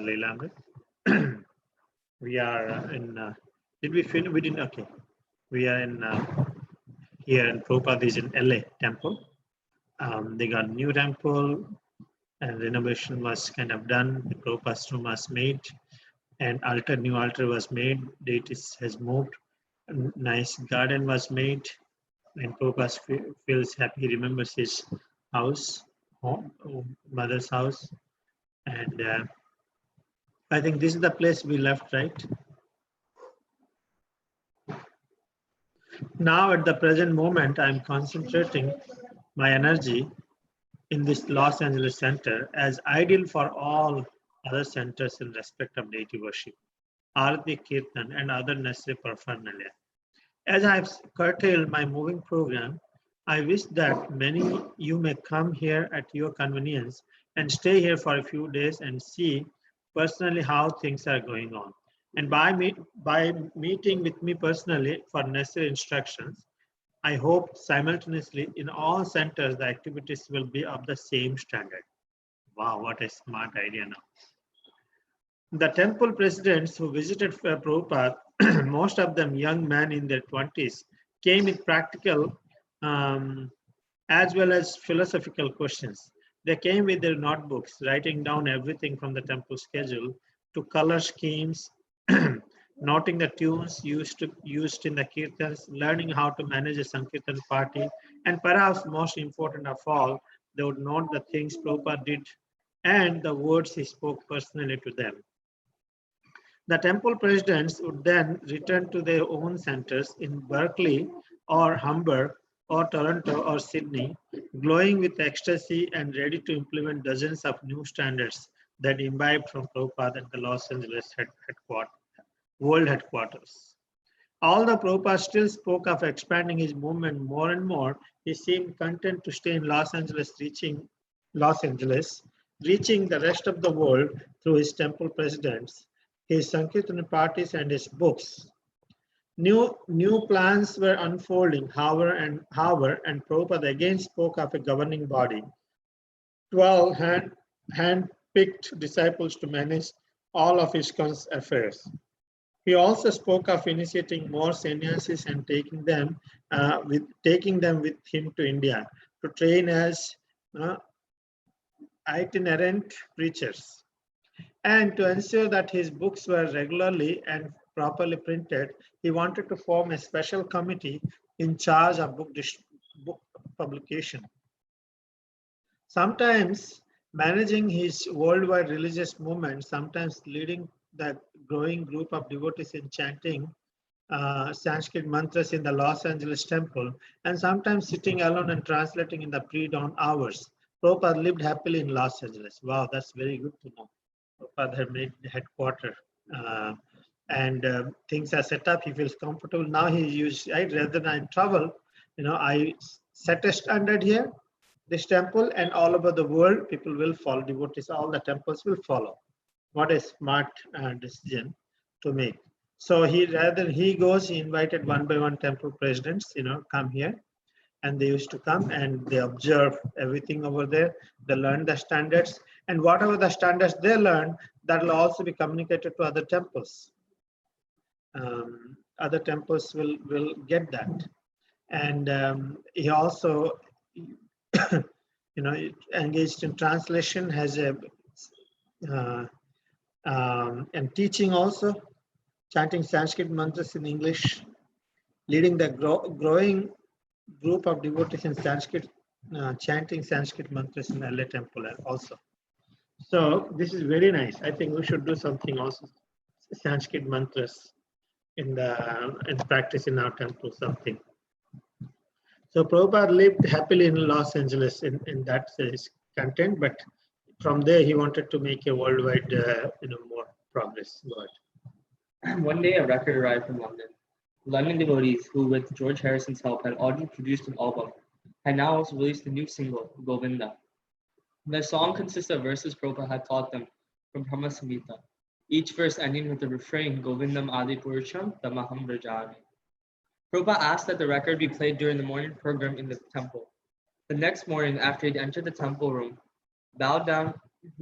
Lilamrita. We are did we finish? We didn't. Okay. We are in here in Prabhupada is in LA temple. They got new temple and renovation was kind of done. The Prabhupada's room was made and new altar was made. Date has moved. Nice garden was made. And Prabhupada feels happy. He remembers his house, home, mother's house. And I think this is the place we left, right? Now at the present moment, I'm concentrating my energy in this Los Angeles center as ideal for all other centers in respect of deity worship, Arati, Kirtan, and other necessary paraphernalia. As I have curtailed my moving program, I wish that many you may come here at your convenience and stay here for a few days and see personally how things are going on. And by meeting with me personally for necessary instructions, I hope simultaneously in all centers the activities will be of the same standard. Wow, what a smart idea now. The temple presidents who visited Prabhupada, most of them young men in their 20s, came with practical as well as philosophical questions. They came with their notebooks, writing down everything from the temple schedule to color schemes, noting the tunes used in the kirtans, learning how to manage a Sankirtan party, and perhaps most important of all, they would note the things Prabhupada did and the words he spoke personally to them. The temple presidents would then return to their own centers in Berkeley or Hamburg or Toronto or Sydney, glowing with ecstasy and ready to implement dozens of new standards that imbibed from Prabhupada at the Los Angeles world headquarters. Although Prabhupada still spoke of expanding his movement more and more, he seemed content to stay in Los Angeles, reaching the rest of the world through his temple presidents, his Sankirtan parties, and his books. New plans were unfolding, however, and Prabhupada again spoke of a governing body, 12 hand-picked disciples to manage all of ISKCON's affairs. He also spoke of initiating more sannyasis and taking them with him to India to train as itinerant preachers. And to ensure that his books were regularly and properly printed, he wanted to form a special committee in charge of book publication. Sometimes managing his worldwide religious movement, sometimes leading the growing group of devotees in chanting Sanskrit mantras in the Los Angeles temple, and sometimes sitting alone and translating in the pre-dawn hours. Prabhupada lived happily in Los Angeles. Wow, that's very good to know. Prabhupada had made the headquarters and things are set up. He feels comfortable. Now he used, right, rather than I travel, I set a standard here, this temple, and all over the world, people will follow, devotees, all the temples will follow. What a smart decision to make. So he invited one by one temple presidents, come here. And they used to come and they observe everything over there. They learn the standards, and whatever the standards they learn, that will also be communicated to other temples. Other temples will get that. And he also, engaged in translation, has a and teaching also, chanting Sanskrit mantras in English, leading the growing group of devotees in Sanskrit, chanting Sanskrit mantras in LA temple also. So this is very nice. I think we should do something also, Sanskrit mantras in practice in our temple, something. So Prabhupada lived happily in Los Angeles in that his content, but from there he wanted to make a worldwide, more progress. One day a record arrived from London. London devotees, who with George Harrison's help had already produced an album, had now also released a new single, Govinda. The song consists of verses Prabhupada had taught them from Brahma Samhita, each verse ending with the refrain, Govindam Adi Purusham Tamaham Brajami. Prabhupada asked that the record be played during the morning program in the temple. The next morning, after he'd entered the temple room, bowed down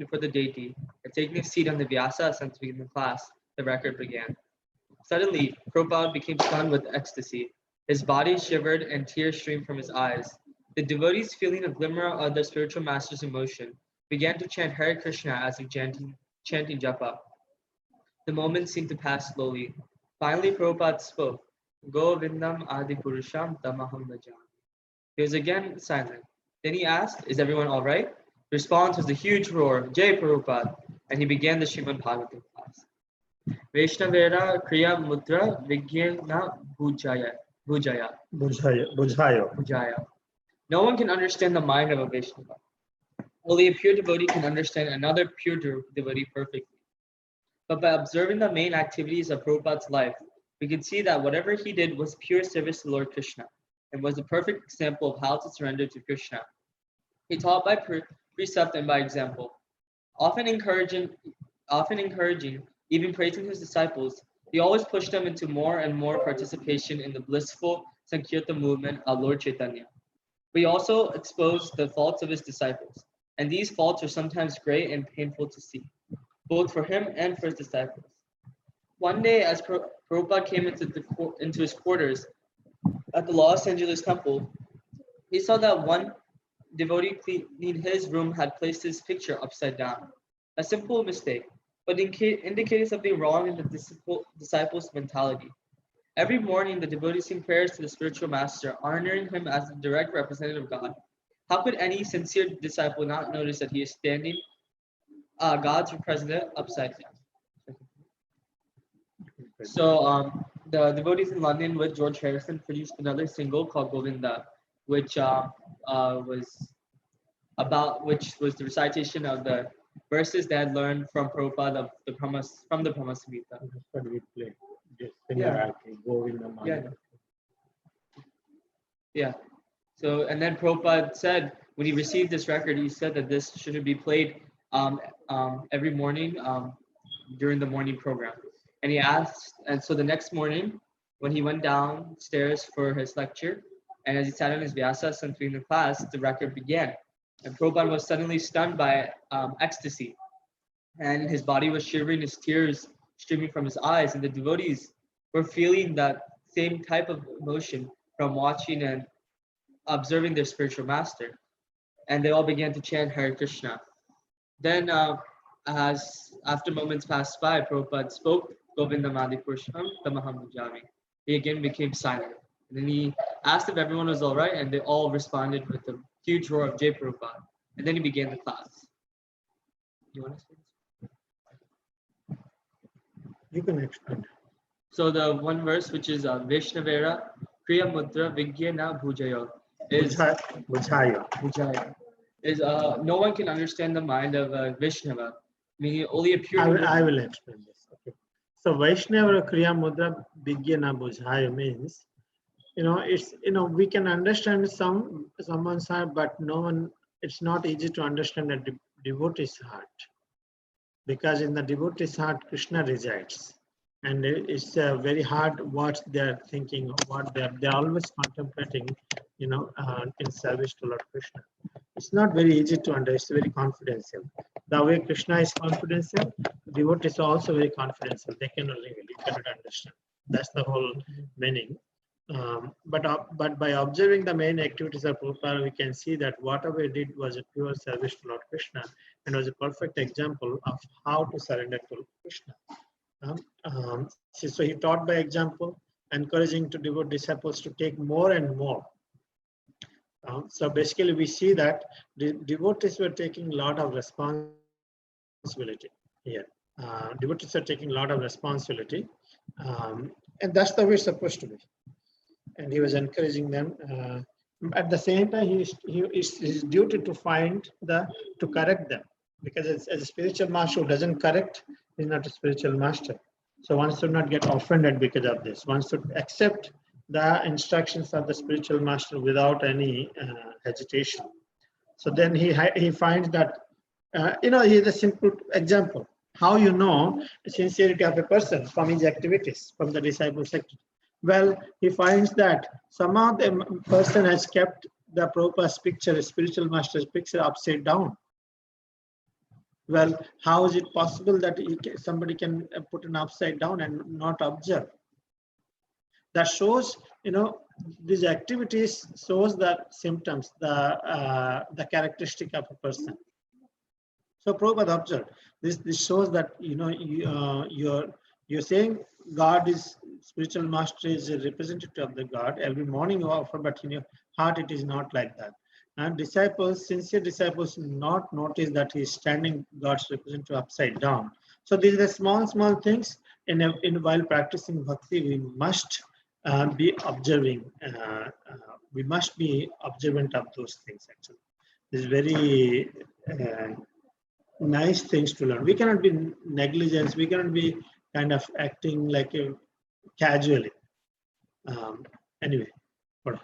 for the deity, and taking a seat on the Vyasa since we in the class, the record began. Suddenly, Prabhupada became stunned with ecstasy. His body shivered and tears streamed from his eyes. The devotees, feeling a glimmer of the spiritual master's emotion, began to chant Hare Krishna as if chanting japa. The moment seemed to pass slowly. Finally, Prabhupada spoke, Govindam Adi Purusham Tamaham Bhajami. He was again silent. Then he asked, Is everyone all right? The response was a huge roar, Jai Prabhupada, and he began the Srimad Bhagavatam class. Vaishnavera Kriya Mudra Vigyana Bhujaya. No one can understand the mind of a Vaishnava. Only a pure devotee can understand another pure devotee perfectly. But by observing the main activities of Prabhupada's life, we can see that whatever he did was pure service to Lord Krishna and was a perfect example of how to surrender to Krishna. He taught by precept and by example, often encouraging, even praising his disciples. He always pushed them into more and more participation in the blissful Sankirtan movement of Lord Chaitanya. But he also exposed the faults of his disciples, and these faults are sometimes great and painful to see, both for him and for his disciples. One day, as Prabhupada came into his quarters at the Los Angeles temple, he saw that one devotee cleaning his room had placed his picture upside down. A simple mistake, but indicated something wrong in the disciples' mentality. Every morning, the devotees sing prayers to the spiritual master, honoring him as the direct representative of God. How could any sincere disciple not notice that he is standing God's representative upside down? So the devotees in London with George Harrison produced another single called Govinda, which was the recitation of the verses they had learned from Prabhupada of the from the Brahma Samhita. That's what we play. Just Yeah. Govinda. Yeah. So, and then Prabhupada said, when he received this record, he said that this should be played every morning during the morning program. And he asked, and so the next morning, when he went downstairs for his lecture, and as he sat on his vyasa entering the class, the record began. And Prabhupada was suddenly stunned by ecstasy. And his body was shivering, his tears streaming from his eyes, and the devotees were feeling that same type of emotion from watching and observing their spiritual master. And they all began to chant Hare Krishna. Then, as after moments passed by, Prabhupada spoke, Govindam Adi Purusham Tamaham Bhajami. He again became silent. And then he asked if everyone was all right, and they all responded with a huge roar of Jai Prabhupada. And then he began the class. You want to say this? You can explain. So the one verse, which is Vaishnavera Kriya Mudra Vigyana Bhujayo, is Bhujaya. is no one can understand the mind of Vaishnava, meaning only a pure. I will explain this. Okay. So Vaishnava Kriya Mudra Vigyana Bhujaya means, it's we can understand someone's heart, but no one. It's not easy to understand a devotee's heart, because in the devotee's heart Krishna resides, and it's very hard what they're thinking, what they're always contemplating, in service to Lord Krishna. It's not very easy to understand. It's very confidential. The way Krishna is confidential, devotees are also very confidential. They cannot reveal. You cannot understand. That's the whole meaning. But by observing the main activities of Prabhupada, we can see that whatever he did was a pure service to Lord Krishna, and was a perfect example of how to surrender to Krishna. So he taught by example, encouraging to devote disciples to take more and more. So basically, we see that the devotees were taking a lot of responsibility here. Devotees are taking a lot of responsibility, and that's the way it's supposed to be. And he was encouraging them. At the same time, it's his duty to correct them, because as a spiritual master who doesn't correct, he's not a spiritual master. So one should not get offended because of this. One should accept the instructions of the spiritual master without any hesitation. So then he finds that, here's a simple example. How you know the sincerity of a person from his activities, from the disciples' activities. Well, he finds that somehow the person has kept the Prabhupada's picture, the spiritual master's picture, upside down. Well, how is it possible that somebody can put an upside down and not observe? That shows, these activities shows the symptoms, the characteristic of a person. So Prabhupada observed this shows that you're saying God is spiritual master is a representative of the God. Every morning you offer, but in your heart it is not like that. And disciples, sincere disciples, not notice that he is standing God's representative upside down. So these are small things. While practicing bhakti, we must be observing. We must be observant of those things. Actually, this is very nice things to learn. We cannot be negligent. We cannot be kind of acting like a casually. Anyway, what?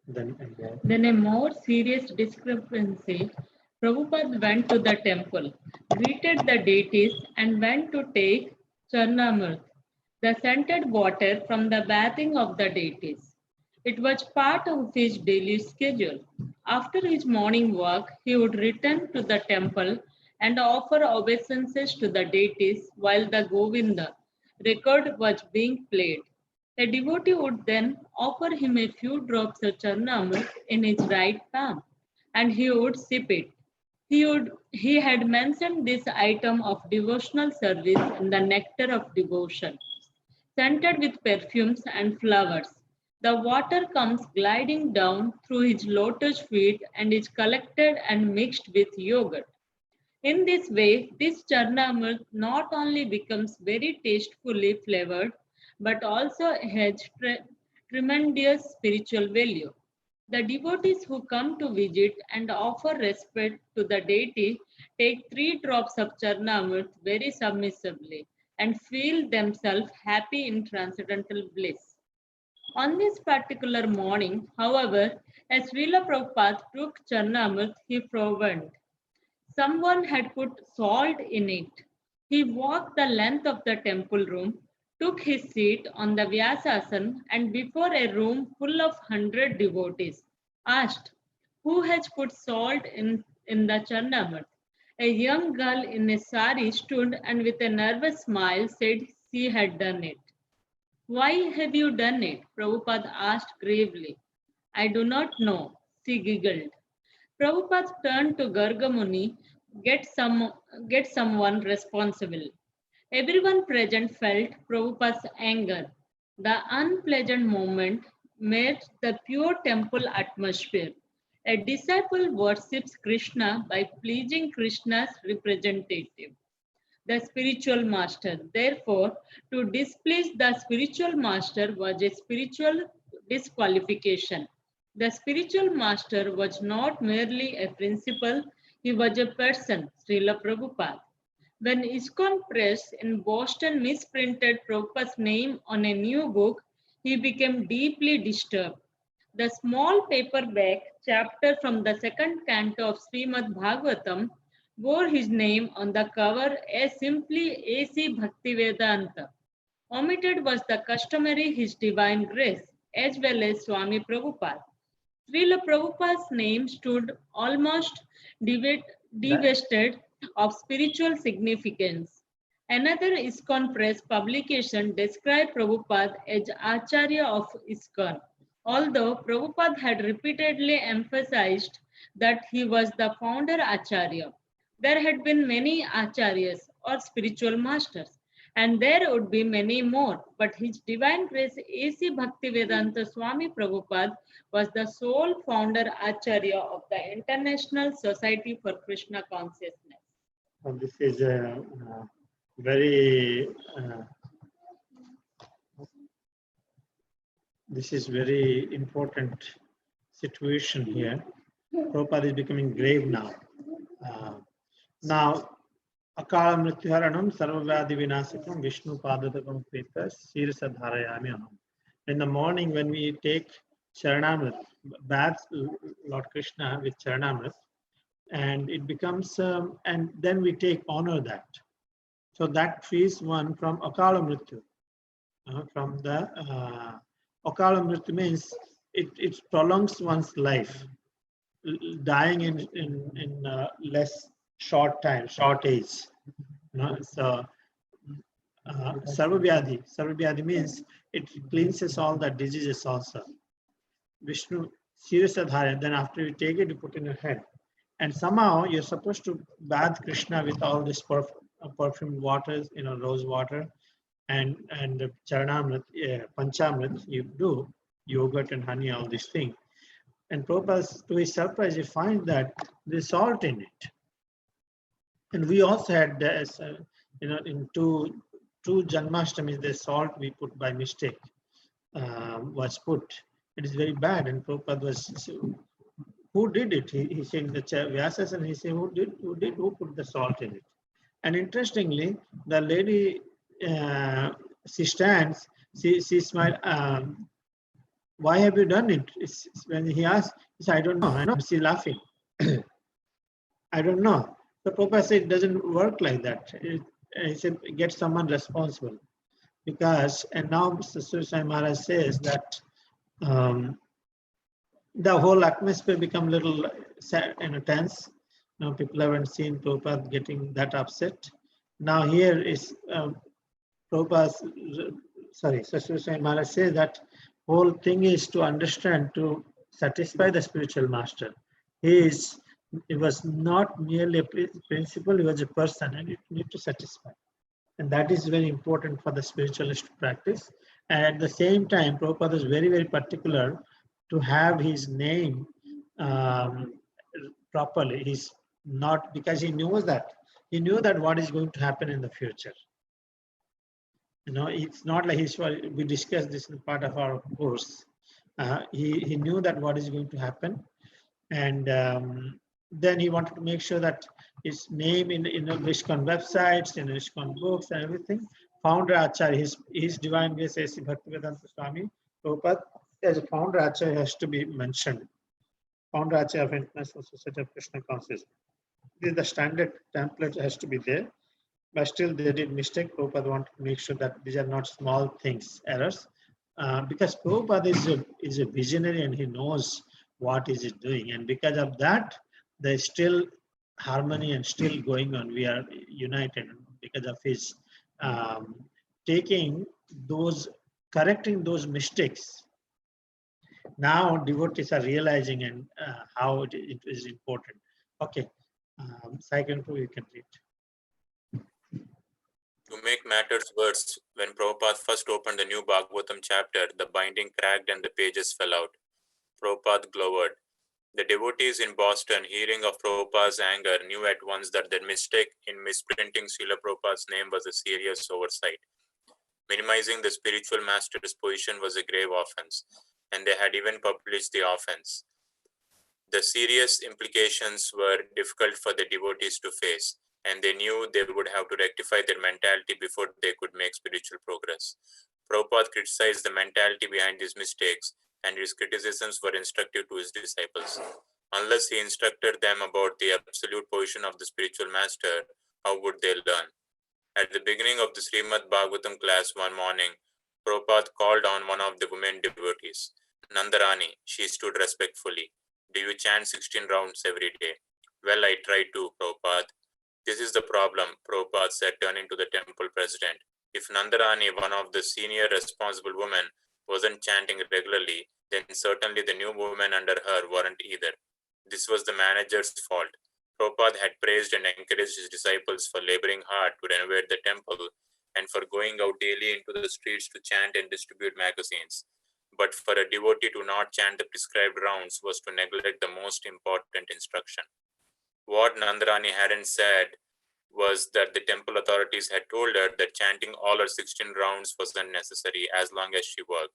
Then a more serious discrepancy. Prabhupada went to the temple, greeted the deities, and went to take Charnamrit, the scented water from the bathing of the deities. It was part of his daily schedule. After his morning walk, he would return to the temple and offer obeisances to the deities while the Govinda record was being played. A devotee would then offer him a few drops of Charnamrit in his right palm, and he would sip it. He had mentioned this item of devotional service in the nectar of devotion, scented with perfumes and flowers. The water comes gliding down through his lotus feet and is collected and mixed with yogurt. In this way, this charnamrit not only becomes very tastefully flavored, but also has tremendous spiritual value. The devotees who come to visit and offer respect to the deity take 3 drops of charnamrit very submissively and feel themselves happy in transcendental bliss. On this particular morning, however, as Srila Prabhupada took charnamrit, he found someone had put salt in it. He walked the length of the temple room, took his seat on the Vyasasan, and before a room full of 100 devotees, asked, "Who has put salt in the Charnamrit?" A young girl in a sari stood and with a nervous smile said she had done it. "Why have you done it?" Prabhupada asked gravely. "I do not know," she giggled. Prabhupada turned to Gargamuni, get someone responsible. Everyone present felt Prabhupada's anger. The unpleasant moment made the pure temple atmosphere. A disciple worships Krishna by pleasing Krishna's representative, the spiritual master. Therefore, to displease the spiritual master was a spiritual disqualification. The spiritual master was not merely a principle, he was a person, Srila Prabhupada. When ISKCON Press in Boston misprinted Prabhupada's name on a new book, he became deeply disturbed. The small paperback chapter from the second canto of Srimad Bhagavatam bore his name on the cover as simply A.C. Bhaktivedanta. Omitted was the customary His Divine Grace, as well as Swami Prabhupada. Srila Prabhupada's name stood almost divested of spiritual significance. Another ISKCON Press publication described Prabhupada as Acharya of ISKCON, although Prabhupada had repeatedly emphasized that he was the founder Acharya. There had been many Acharyas or spiritual masters, and there would be many more, but His Divine Grace A.C. Bhaktivedanta Swami Prabhupada was the sole founder Acharya of the International Society for Krishna Consciousness. This is a very important situation here. Prabhupada is becoming grave now. Now, Akala Mrityaharanam Sarvavyadi Vinasakam Vishnu Padatakam Prita Sirsa Dharayami Aham. In the morning when we take Charanamrit, bath Lord Krishna with Charanamrit, and it becomes, and then we take honor that. So that frees one from Akala Mrityu. From the Akala Mrityu means it prolongs one's life, dying in less short time, short age. So Sarvavyadhi means it cleanses all the diseases also. Vishnu, Sirisadhara, then after you take it, you put in your head. And somehow you're supposed to bath Krishna with all this perfumed waters, rose water and Charanamrit, Panchamrit, you do, yogurt and honey, all these things. And Prabhupada, to his surprise, he finds that there's salt in it. And we also had this, in two Janmashtamis, the salt we put by mistake was put. It is very bad. And Prabhupada was, who did it? He said the Vyasas, and he said, who put the salt in it? And interestingly, the lady, she stands, she smiled, why have you done it? When he asked, he said, I don't know. I know. She's laughing. I don't know. So Prabhupada said it doesn't work like that. He said, get someone responsible. Because, and now Mr. Sursai Maharaj says that the whole atmosphere become a little sad and tense. People haven't seen Prabhupada getting that upset. Now here is Prabhupada, Sursai Maharaj says that whole thing is to understand, to satisfy the spiritual master. It was not merely a principle, he was a person, and you need to satisfy. And that is very important for the spiritualist practice. And at the same time, Prabhupada is very, very particular to have his name properly. He's not, because he knew that what is going to happen in the future. It's not like we discussed this in part of our course. He knew that what is going to happen. And then he wanted to make sure that his name in ISKCON websites, in ISKCON books and everything, founder Acharya, his Divine Grace A.C. Bhaktivedanta Swami Prabhupada, as a founder Acharya has to be mentioned. Founder Acharya of International Society of Krishna Consciousness. This is the standard template has to be there. But still they did mistake. Prabhupada wanted to make sure that these are not small things, errors. Because Prabhupada is a visionary and he knows what is he doing. And because of that, there's still harmony and still going on. We are united because of his correcting those mistakes. Now devotees are realizing and how it is important. Okay, second you can read. To make matters worse, when Prabhupada first opened the new Bhagavatam chapter, the binding cracked and the pages fell out. Prabhupada glowered. The devotees in Boston, hearing of Prabhupada's anger, knew at once that their mistake in misprinting Srila Prabhupada's name was a serious oversight. Minimizing the spiritual master's position was a grave offense, and they had even published the offense. The serious implications were difficult for the devotees to face, and they knew they would have to rectify their mentality before they could make spiritual progress. Prabhupada criticized the mentality behind these mistakes, and his criticisms were instructive to his disciples. Unless he instructed them about the absolute position of the spiritual master, how would they learn? At the beginning of the Srimad Bhagavatam class one morning, Prabhupada called on one of the women devotees, Nandarani. She stood respectfully. Do you chant 16 rounds every day? Well, I try to, Prabhupada. This is the problem, Prabhupada said, turning to the temple president. If Nandarani, one of the senior responsible women, wasn't chanting regularly, then certainly the new women under her weren't either. This was the manager's fault. Prabhupada had praised and encouraged his disciples for laboring hard to renovate the temple and for going out daily into the streets to chant and distribute magazines. But for a devotee to not chant the prescribed rounds was to neglect the most important instruction. What Nandarani hadn't said was that the temple authorities had told her that chanting all her 16 rounds was unnecessary as long as she worked.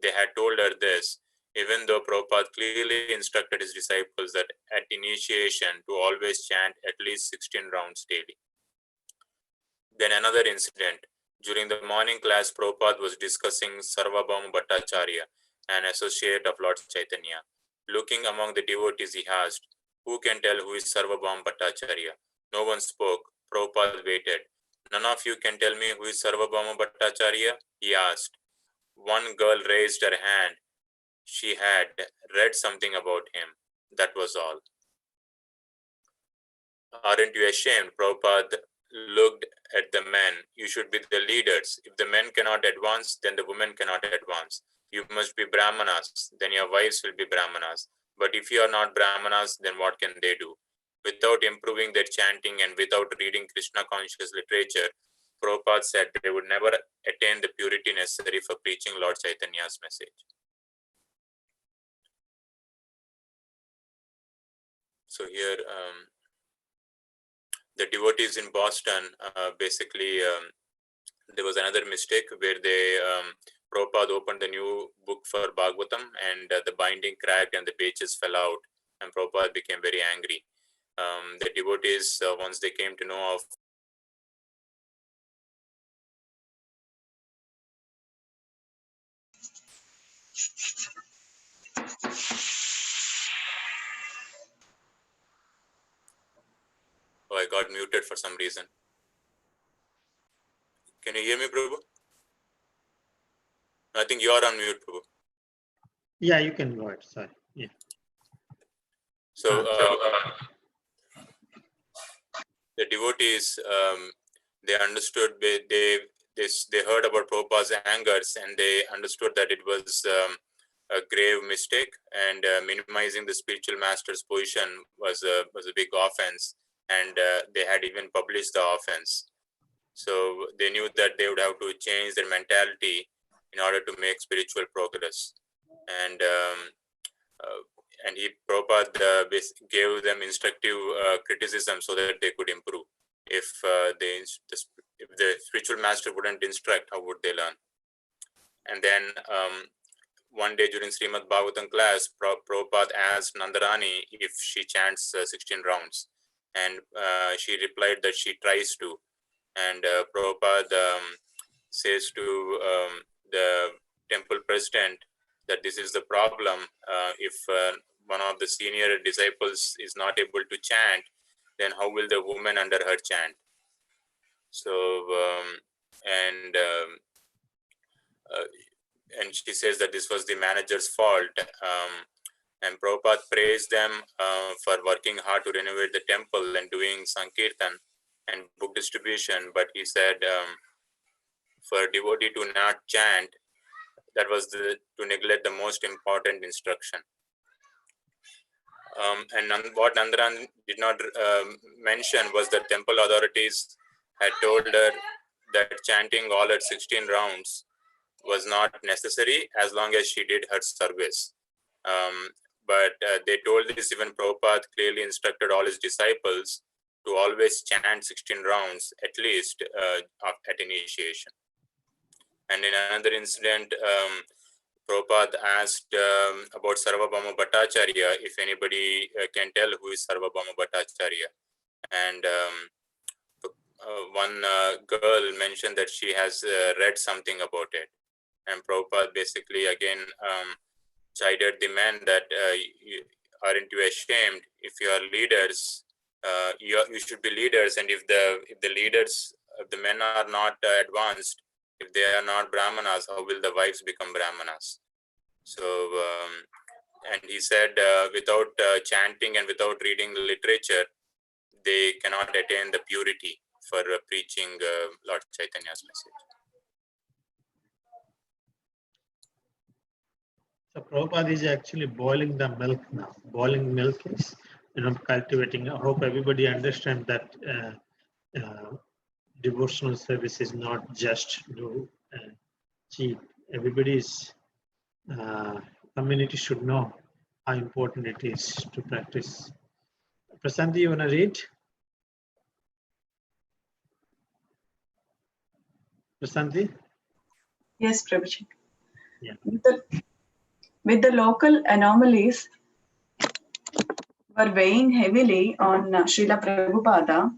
They had told her this, even though Prabhupada clearly instructed his disciples that at initiation to always chant at least 16 rounds daily. Then another incident. During the morning class, Prabhupada was discussing Sarvabhauma Bhattacharya, an associate of Lord Chaitanya. Looking among the devotees, he asked, who can tell who is Sarvabhauma Bhattacharya? No one spoke. Prabhupada waited. None of you can tell me who is Sarvabhauma Bhattacharya? He asked. One girl raised her hand. she had read something about him. That was all. Aren't you ashamed? Prabhupada looked at the men. You should be the leaders. If the men cannot advance, then the women cannot advance. You must be Brahmanas, then your wives will be Brahmanas. But if you are not Brahmanas, then what can they do? Without improving their chanting and without reading Krishna conscious literature, Prabhupada said they would never attain the purity necessary for preaching Lord Chaitanya's message. So here, the devotees in Boston, basically, there was another mistake where they, Prabhupada opened the new book for Bhagavatam and the binding cracked and the pages fell out, and Prabhupada became very angry. The devotees, once they came to know of Oh, I got muted for some reason. Can you hear me, Prabhu? I think you are on mute, Prabhu. Yeah, you can go ahead. Sorry. Yeah. So the devotees, they understood, they heard about Prabhupada's angers, and they understood that it was a grave mistake, and minimizing the spiritual master's position was a big offense, and they had even published the offense. So they knew that they would have to change their mentality in order to make spiritual progress. And Prabhupada gave them instructive criticism so that they could improve. If the spiritual master wouldn't instruct, how would they learn? And then one day during Srimad Bhagavatam class, Prabhupada asked Nandarani if she chants 16 rounds, and she replied that she tries to. And Prabhupada says to the temple president that this is the problem. If one of the senior disciples is not able to chant, then how will the woman under her chant? So, and she says that this was the manager's fault. And Prabhupada praised them for working hard to renovate the temple and doing Sankirtan and book distribution. But he said for a devotee to not chant, that was to neglect the most important instruction. And what Nandaran did not mention was that temple authorities had told her that chanting all at 16 rounds was not necessary as long as she did her service. But they told this, even Prabhupada clearly instructed all his disciples to always chant 16 rounds at least at initiation. And in another incident, Prabhupada asked about Sarvabhauma Bhattacharya, if anybody can tell who is Sarvabhauma Bhattacharya. And one girl mentioned that she has read something about it. And Prabhupada basically again chided the men that aren't you ashamed? If you are leaders, you should be leaders. And if the leaders, if the men are not advanced, if they are not Brahmanas, how will the wives become Brahmanas? So, and he said without chanting and without reading the literature, they cannot attain the purity for preaching Lord Chaitanya's message. So Prabhupada is actually boiling the milk now. Boiling milk is, cultivating. I hope everybody understands that devotional service is not just cheap. Everybody's community should know how important it is to practice. Prasanthi, you want to read? Prasanthi? Yes, Prabhuji. Yeah. With the local anomalies were weighing heavily on Srila Prabhupada,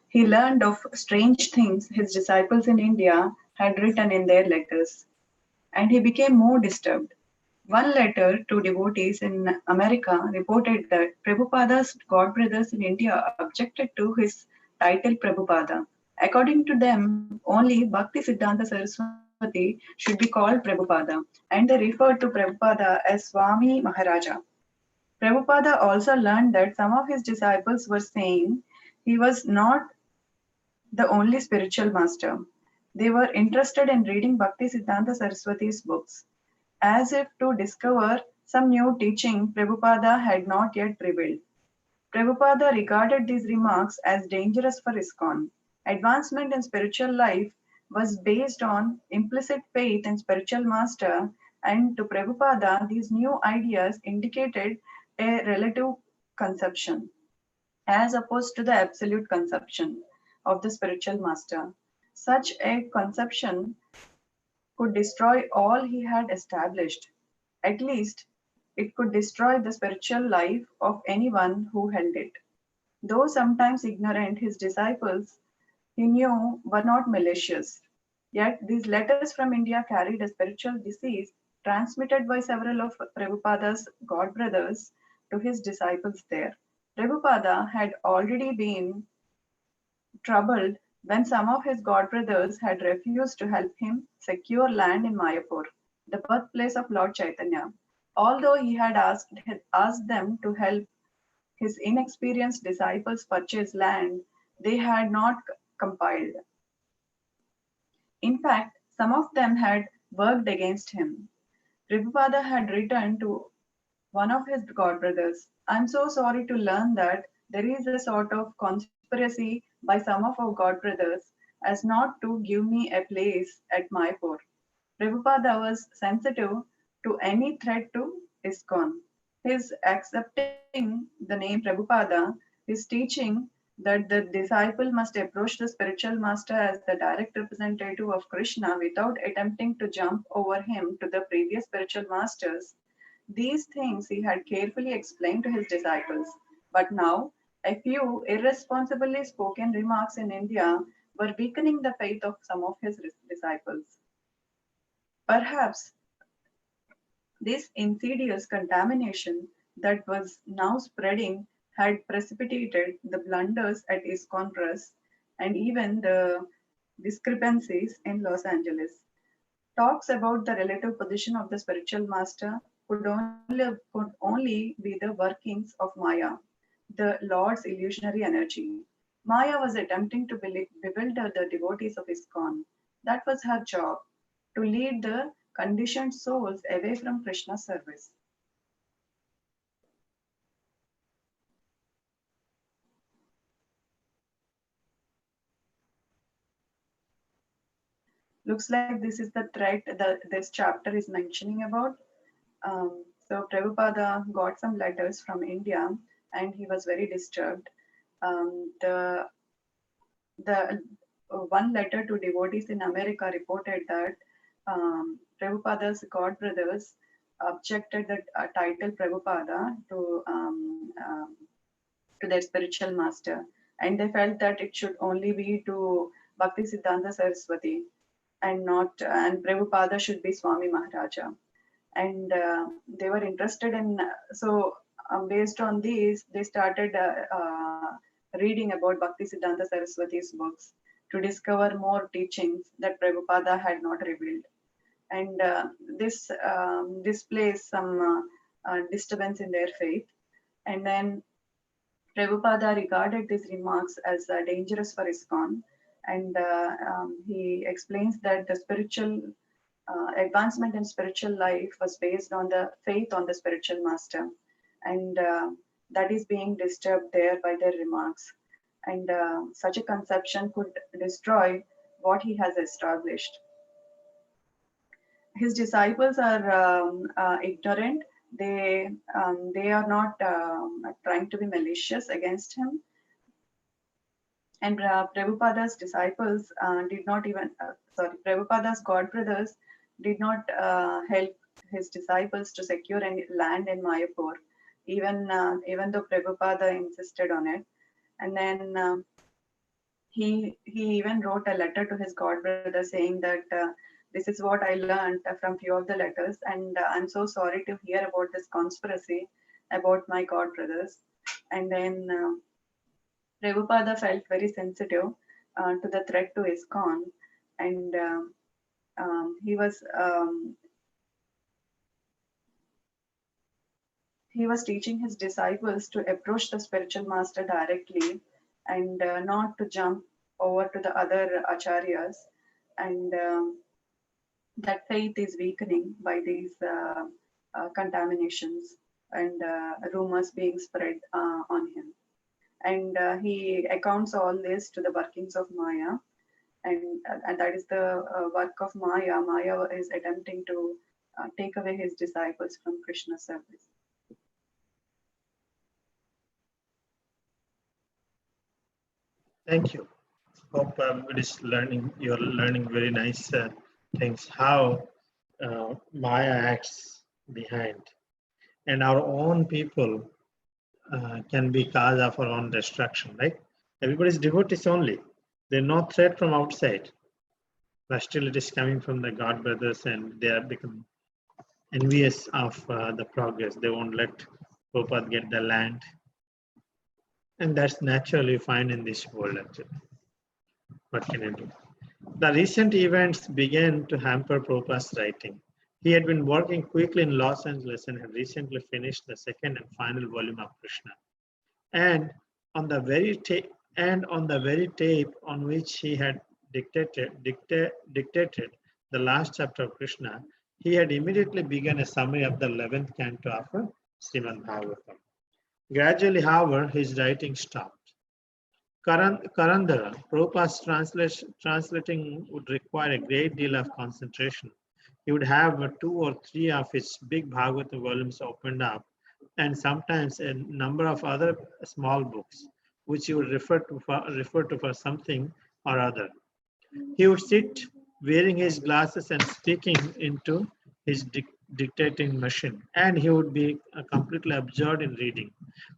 he learned of strange things his disciples in India had written in their letters, and he became more disturbed. One letter to devotees in America reported that Prabhupada's godbrothers in India objected to his title Prabhupada. According to them, only Bhakti Siddhanta Saraswati Saraswati should be called Prabhupada, and they referred to Prabhupada as Swami Maharaja. Prabhupada also learned that some of his disciples were saying he was not the only spiritual master. They were interested in reading Bhakti Siddhanta Saraswati's books, as if to discover some new teaching Prabhupada had not yet revealed. Prabhupada regarded these remarks as dangerous for ISKCON. Advancement in spiritual life was based on implicit faith in spiritual master, and to Prabhupada, these new ideas indicated a relative conception as opposed to the absolute conception of the spiritual master. Such a conception could destroy all he had established. At least, it could destroy the spiritual life of anyone who held it. Though sometimes ignorant, his disciples, he knew, were not malicious. Yet these letters from India carried a spiritual disease transmitted by several of Prabhupada's god brothers to his disciples there. Prabhupada had already been troubled when some of his god brothers had refused to help him secure land in Mayapur, the birthplace of Lord Chaitanya. Although he had asked them to help his inexperienced disciples purchase land they had not compiled. In fact, some of them had worked against him. Prabhupada had written to one of his god brothers, "I'm so sorry to learn that there is a sort of conspiracy by some of our god brothers as not to give me a place at Mayapur." Prabhupada was sensitive to any threat to ISKCON. His accepting the name Prabhupada, his teaching that the disciple must approach the spiritual master as the direct representative of Krishna without attempting to jump over him to the previous spiritual masters, these things he had carefully explained to his disciples. But now, a few irresponsibly spoken remarks in India were weakening the faith of some of his disciples. Perhaps this insidious contamination that was now spreading had precipitated the blunders at ISKCON Press and even the discrepancies in Los Angeles. Talks about the relative position of the spiritual master could only be the workings of Maya, the Lord's illusionary energy. Maya was attempting to bewilder the devotees of ISKCON. That was her job, to lead the conditioned souls away from Krishna's service. Looks like this is the threat that this chapter is mentioning about. So Prabhupada got some letters from India and he was very disturbed. The one letter to devotees in America reported that Prabhupada's god brothers objected the title Prabhupada to their spiritual master, and they felt that it should only be to Bhakti Siddhanta Saraswati and Prabhupada should be Swami Maharaja. And they were interested in, based on these, they started reading about Bhakti Siddhanta Saraswati's books to discover more teachings that Prabhupada had not revealed. And this displays some disturbance in their faith. And then Prabhupada regarded these remarks as dangerous for ISKCON, and he explains that the spiritual advancement in spiritual life was based on the faith on the spiritual master, and that is being disturbed there by their remarks. And such a conception could destroy what he has established. His disciples are ignorant. They are not trying to be malicious against him. And Prabhupada's disciples did not even, Prabhupada's god brothers did not help his disciples to secure any land in Mayapur, even though Prabhupada insisted on it. And then he even wrote a letter to his god brother saying that this is what I learned from few of the letters, and I'm so sorry to hear about this conspiracy about my god brothers. And then Prabhupada felt very sensitive to the threat to ISKCON, and he was teaching his disciples to approach the spiritual master directly and not to jump over to the other acharyas, and that faith is weakening by these contaminations and rumors being spread on him. And he accounts all this to the workings of Maya, and that is the work of Maya. Maya is attempting to take away his disciples from Krishna's service. Thank you. Hope everybody's learning. You're learning very nice things. How Maya acts behind, and our own people can be cause of our own destruction. Right? Everybody's devotees only. They're no threat from outside, but still it is coming from the God brothers, and they are become envious of the progress. They won't let Prabhupada get the land, and that's naturally fine in this world. Actually, what can I do? The recent events began to hamper Prabhupada's writing. He had been working quickly in Los Angeles and had recently finished the second and final volume of Krishna. And on the very tape on which he had dictated the last chapter of Krishna, he had immediately begun a summary of the 11th canto of Srimad Bhagavatam. Gradually, however, his writing stopped. Karandara, Prabhupada's translating would require a great deal of concentration. He would have 2 or 3 of his big Bhagavatam volumes opened up, and sometimes a number of other small books, which he would refer to for something or other. He would sit wearing his glasses and speaking into his dictating machine, and he would be completely absorbed in reading.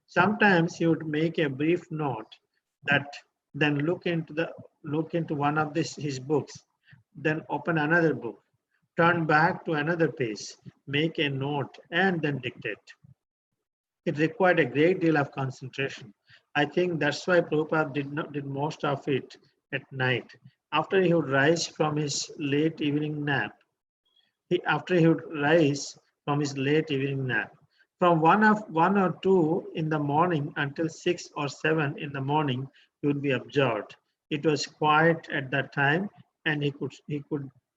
Sometimes he would make a brief note, that then look into one of his books, then open another book, turn back to another page, make a note, and then dictate. It required a great deal of concentration. I think that's why Prabhupada did most of it at night, after he would rise from his late evening nap. From 1 or 2 in the morning until 6 or 7 in the morning, he would be absorbed. It was quiet at that time, and he could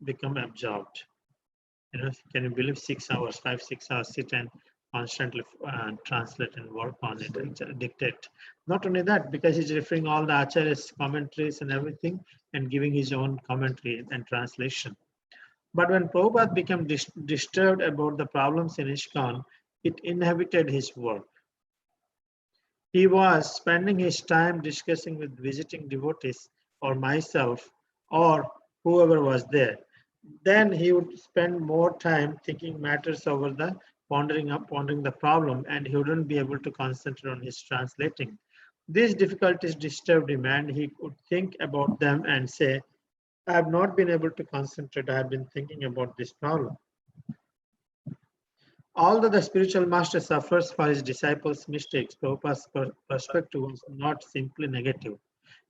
become absorbed. Can you believe 6 hours, 5-6 hours, sit and constantly translate and work on it and dictate. Not only that, because he's referring all the Acharya's commentaries and everything, and giving his own commentary and translation. But when Prabhupada became disturbed about the problems in ISKCON, it inhibited his work. He was spending his time discussing with visiting devotees or myself or whoever was there. Then he would spend more time thinking matters over, pondering the problem, and he wouldn't be able to concentrate on his translating. These difficulties disturbed him, and he would think about them and say, I have not been able to concentrate. I have been thinking about this problem. Although the spiritual master suffers for his disciples' mistakes, Prabhupada's perspective was not simply negative.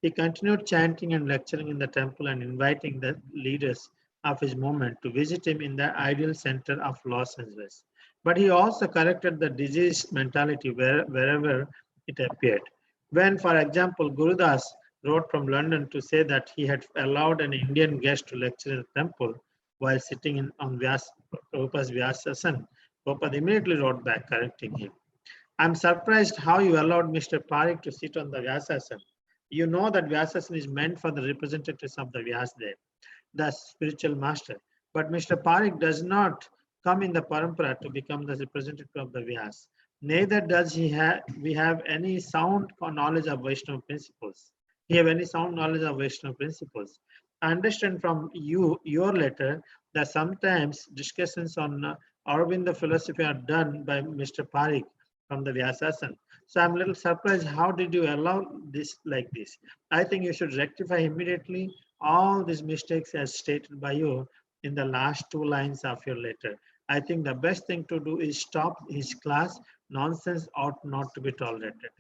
He continued chanting and lecturing in the temple and inviting the leaders of his movement to visit him in the ideal center of Los Angeles. But he also corrected the diseased mentality wherever it appeared. When, for example, Gurudas wrote from London to say that he had allowed an Indian guest to lecture in the temple while sitting on Prabhupada's Vyasasana, Prabhupada immediately wrote back correcting him. I'm surprised how you allowed Mr. Parikh to sit on the Vyasasana. You know that Vyasasana is meant for the representatives of the Vyasadeva, the spiritual master. But Mr. Parikh does not come in the parampara to become the representative of the Vyas. Neither does we have any sound knowledge of Vaishnava principles. I understand from your letter that sometimes discussions on Aurobindo philosophy are done by Mr. Parikh from the Vyasasana. So I'm a little surprised. How did you allow this like this? I think you should rectify immediately all these mistakes as stated by you in the last 2 lines of your letter. I think the best thing to do is stop his class. Nonsense ought not to be tolerated.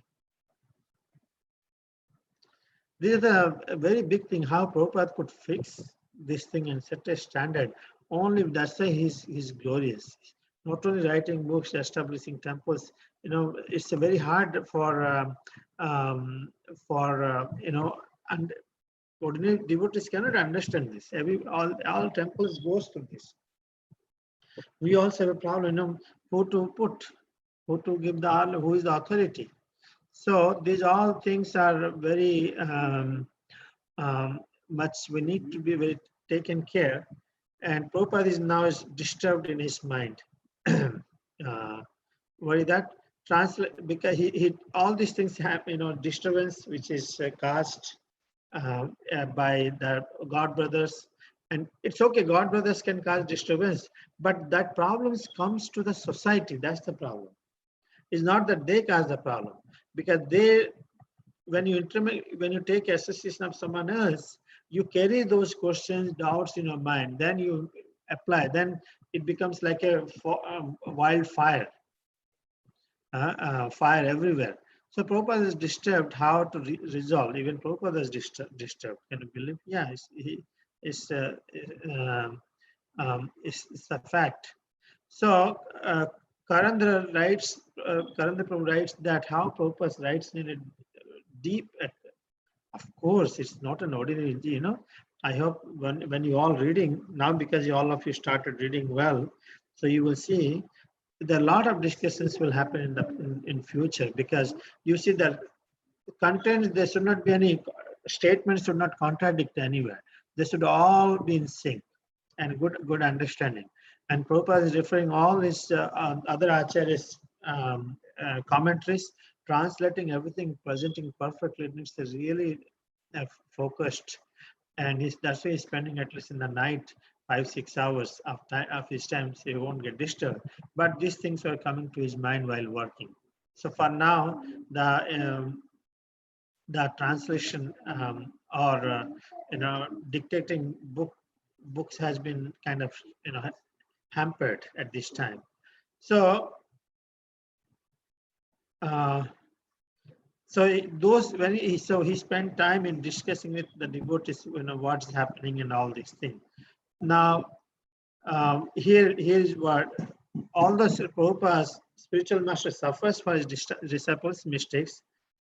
This is a very big thing, how Prabhupada could fix this thing and set a standard. Only that's why he's glorious. Not only writing books, establishing temples. It's a very hard for and ordinary devotees cannot understand this. All temples goes through this. We also have a problem, who to put, who to give who is the authority. So these all things are very much we need to be very taken care. And Prabhupada is disturbed in his mind. Worry that translate, because he all these things have disturbance which is caused by the God brothers. And it's okay, God brothers can cause disturbance, but that problems comes to the society. That's the problem. It's not that they cause the problem, because when you take association of someone else, you carry those questions, doubts in your mind, then you apply, then it becomes like a wildfire, fire everywhere. So Prabhupada is disturbed how to resolve. Even Prabhupada is disturbed. Can you believe? Yeah, it's a fact. So Karandra Prabhu writes that how Prabhupada writes in a deep. Of course, it's not an ordinary. I hope when you all reading now, because all of you started reading well, so you will see there are a lot of discussions will happen in future, because you see that content, there should not be any statements should not contradict anywhere. They should all be in sync and good understanding. And Prabhupada is referring all his other acharyas commentaries, translating everything, presenting perfectly. It's really focused, and that's why he's spending at least in the night 5-6 hours of his time, so he won't get disturbed. But these things were coming to his mind while working. So for now, the translation or dictating books has been kind of hampered at this time. So he spent time in discussing with the devotees, what's happening and all these things. Now, here's what although Prabhupada's spiritual master suffers for his disciples' mistakes,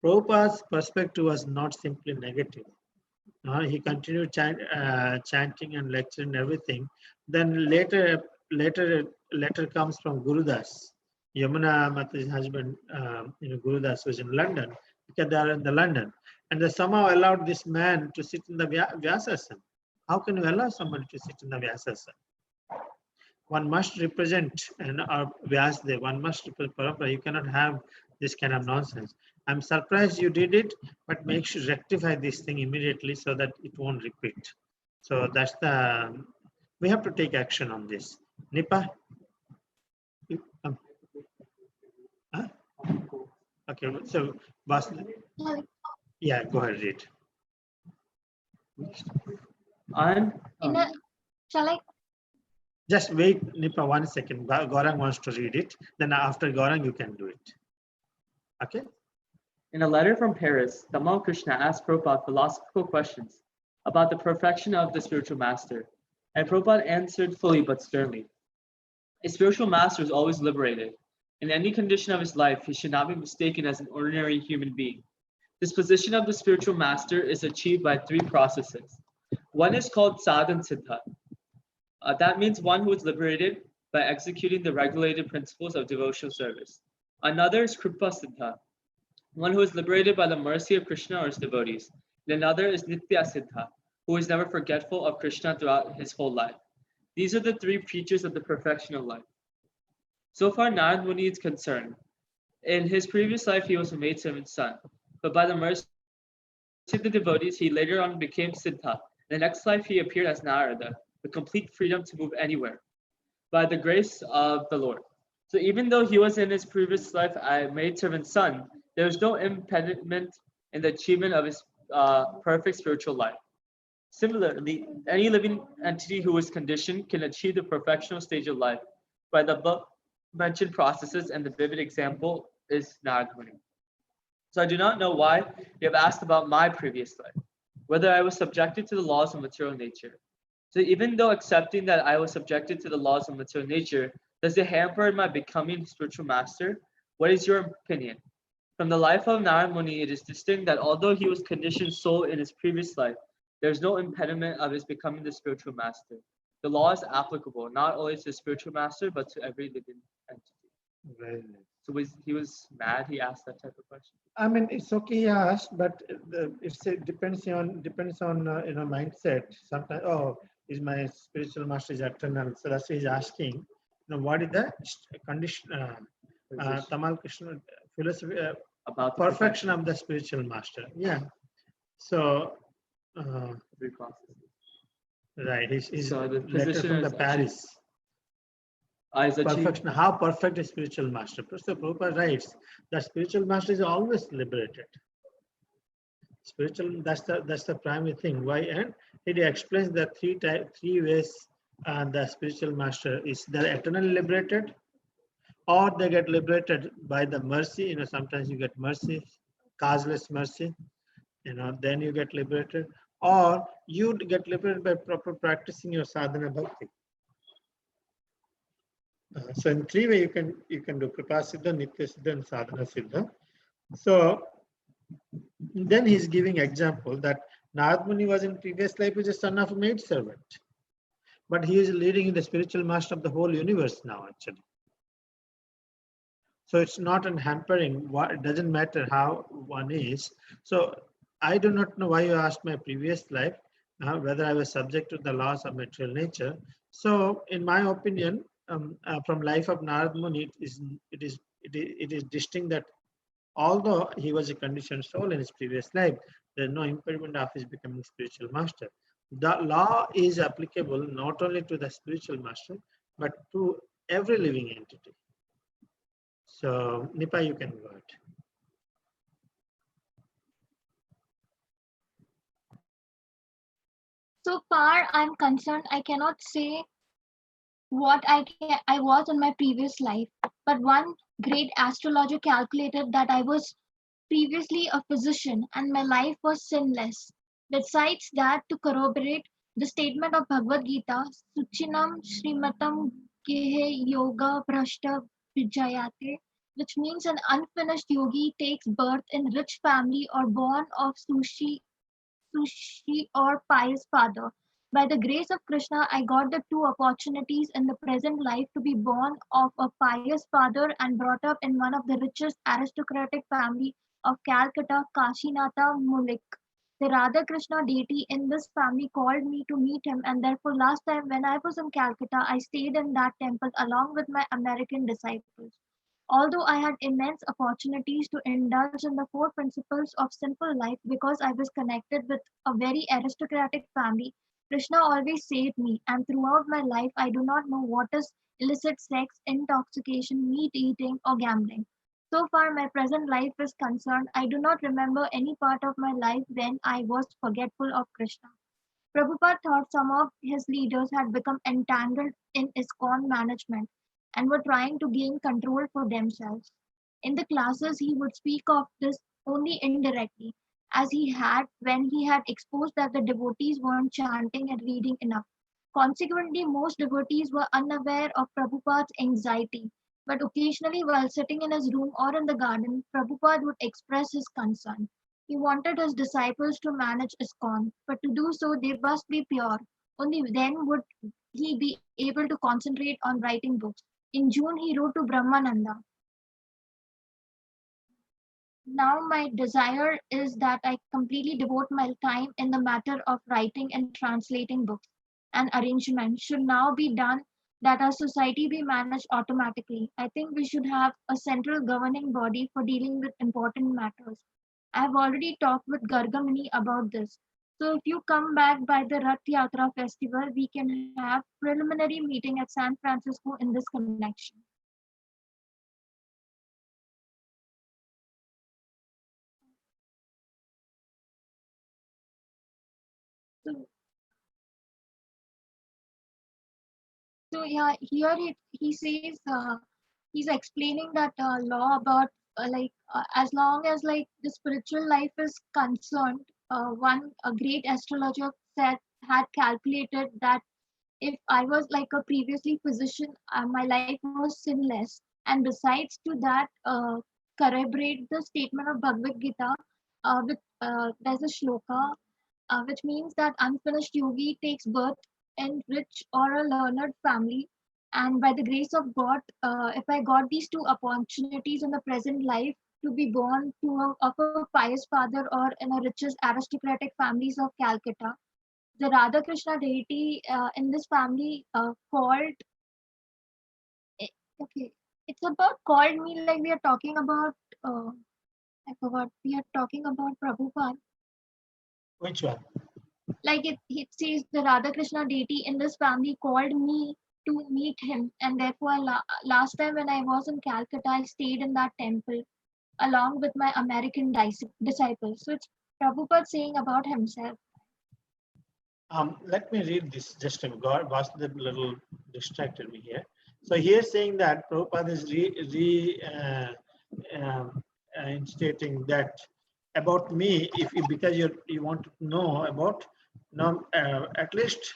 Prabhupada's perspective was not simply negative. He continued chanting and lecturing everything. Then later comes from Gurudas. Yamuna Mata's husband, Gurudas, was in London, because they are in the London, and they somehow allowed this man to sit in the Vyasasana. How can you allow somebody to sit in the Vyasasana? One must represent Vyasadeva. One must represent Prabhupada. You cannot have this kind of nonsense. I'm surprised you did it, but make sure rectify this thing immediately so that it won't repeat. So that's we have to take action on this. Nipa? Huh? Okay, so yeah, go ahead, read. Shall I? Just wait, Nipa, 1 second. Gaurang wants to read it. Then after Gaurang, you can do it. Okay? In a letter from Paris, Tamal Krishna asked Prabhupada philosophical questions about the perfection of the spiritual master, and Prabhupada answered fully but sternly. A spiritual master is always liberated. In any condition of his life, he should not be mistaken as an ordinary human being. This position of the spiritual master is achieved by 3 processes. One is called sadhan siddha. That means one who is liberated by executing the regulated principles of devotional service. Another is kripa siddha, one who is liberated by the mercy of Krishna or his devotees. And another is nitya siddha, who is never forgetful of Krishna throughout his whole life. These are the 3 features of the perfection of life. So far, Narad Muni is concerned. In his previous life, he was a maidservant's son, but by the mercy of the devotees, he later on became Siddha. In the next life, he appeared as Narada, with complete freedom to move anywhere, by the grace of the Lord. So even though he was in his previous life a maidservant's son, there was no impediment in the achievement of his perfect spiritual life. Similarly, any living entity who is conditioned can achieve the perfectional stage of life by the above-mentioned processes, and the vivid example is Narad Muni. So I do not know why you have asked about my previous life, whether I was subjected to the laws of material nature. So even though accepting that I was subjected to the laws of material nature, does it hamper my becoming spiritual master? What is your opinion? From the life of Narad Muni, it is distinct that although he was conditioned soul in his previous life, there is no impediment of his becoming the spiritual master. The law is applicable not only to the spiritual master, but to every living entity. Very nice. So he was mad, he asked that type of question. I mean, it's okay, yes, but it depends on mindset. Sometimes, oh, is my spiritual master is eternal? So that's why he's asking. What is the condition? Tamal Krishna philosophy About the perfection of the spiritual master. Yeah. So, three processes. right. He's So the letter position from the is Paris. is achieved. Perfection. How perfect is spiritual master? So Prabhupada writes that spiritual master is always liberated. Spiritual, that's the primary thing. Why? And he explains the three ways the spiritual master is they're eternally liberated, or they get liberated by the mercy. Sometimes you get mercy, causeless mercy. Then you get liberated, or you get liberated by proper practicing your sadhana bhakti. So in three ways you can do Kripa Siddha, Nitya Siddha, and Sadhana Siddha. So then he's giving example that Narad Muni was in previous life was a son of a maid servant, but he is leading in the spiritual master of the whole universe now actually. So it's not an hampering. It doesn't matter how one is. So I do not know why you asked my previous life, whether I was subject to the laws of material nature. So in my opinion, from life of Narad Muni, it is distinct that although he was a conditioned soul in his previous life, there is no impediment of his becoming spiritual master. The law is applicable not only to the spiritual master, but to every living entity. So, Nipa, you can go ahead. So far, I'm concerned, I cannot say what I was in my previous life, but one great astrologer calculated that I was previously a physician and my life was sinless. Besides that, to corroborate the statement of Bhagavad Gita, Suchinam Srimatam Gehe Yoga Brashta Vijayate, which means an unfinished yogi takes birth in rich family or born of sushi or pious father. By the grace of Krishna, I got the two opportunities in the present life to be born of a pious father and brought up in one of the richest aristocratic family of Calcutta, Kashinatha Mulik. The Radha Krishna deity in this family called me to meet him, and therefore, last time when I was in Calcutta, I stayed in that temple along with my American disciples. Although I had immense opportunities to indulge in the four principles of simple life because I was connected with a very aristocratic family, Krishna always saved me, and throughout my life, I do not know what is illicit sex, intoxication, meat eating, or gambling. So far, my present life is concerned, I do not remember any part of my life when I was forgetful of Krishna. Prabhupada thought some of his leaders had become entangled in ISKCON management and were trying to gain control for themselves. In the classes, he would speak of this only indirectly, as he had when he had exposed that the devotees weren't chanting and reading enough. Consequently, most devotees were unaware of Prabhupada's anxiety, but occasionally, while sitting in his room or in the garden, Prabhupada would express his concern. He wanted his disciples to manage ISKCON, but to do so, they must be pure. Only then would he be able to concentrate on writing books. In June, he wrote to Brahmananda. Now, my desire is that I completely devote my time in the matter of writing and translating books. An arrangement should now be done that our society be managed automatically. I think we should have a central governing body for dealing with important matters. I have already talked with Gargamuni about this. So if you come back by the Rath Yatra festival, we can have preliminary meeting at San Francisco in this connection. So, so yeah, here he says he's explaining that law about as long as like the spiritual life is concerned, one a great astrologer said had calculated that if I was like a previously physician, my life was sinless. And besides to that, corroborate the statement of Bhagavad Gita, there's a shloka which means that unfinished yogi takes birth in rich or a learned family. And by the grace of God, if I got these two opportunities in the present life to be born of a pious father or in a richest aristocratic families of Calcutta, the Radha Krishna deity in this family called, eh, okay, it's about called me like we are talking about, I forgot, we are talking about Prabhupada. Which one? Like it says the Radha Krishna deity in this family called me to meet him, and therefore last time when I was in Calcutta, I stayed in that temple along with my American disciples. So it's Prabhupada saying about himself. Let me read this. Just God, Vasudev little distracted me here. So here saying that Prabhupada is stating that about me, if you, because you want to know about, at least,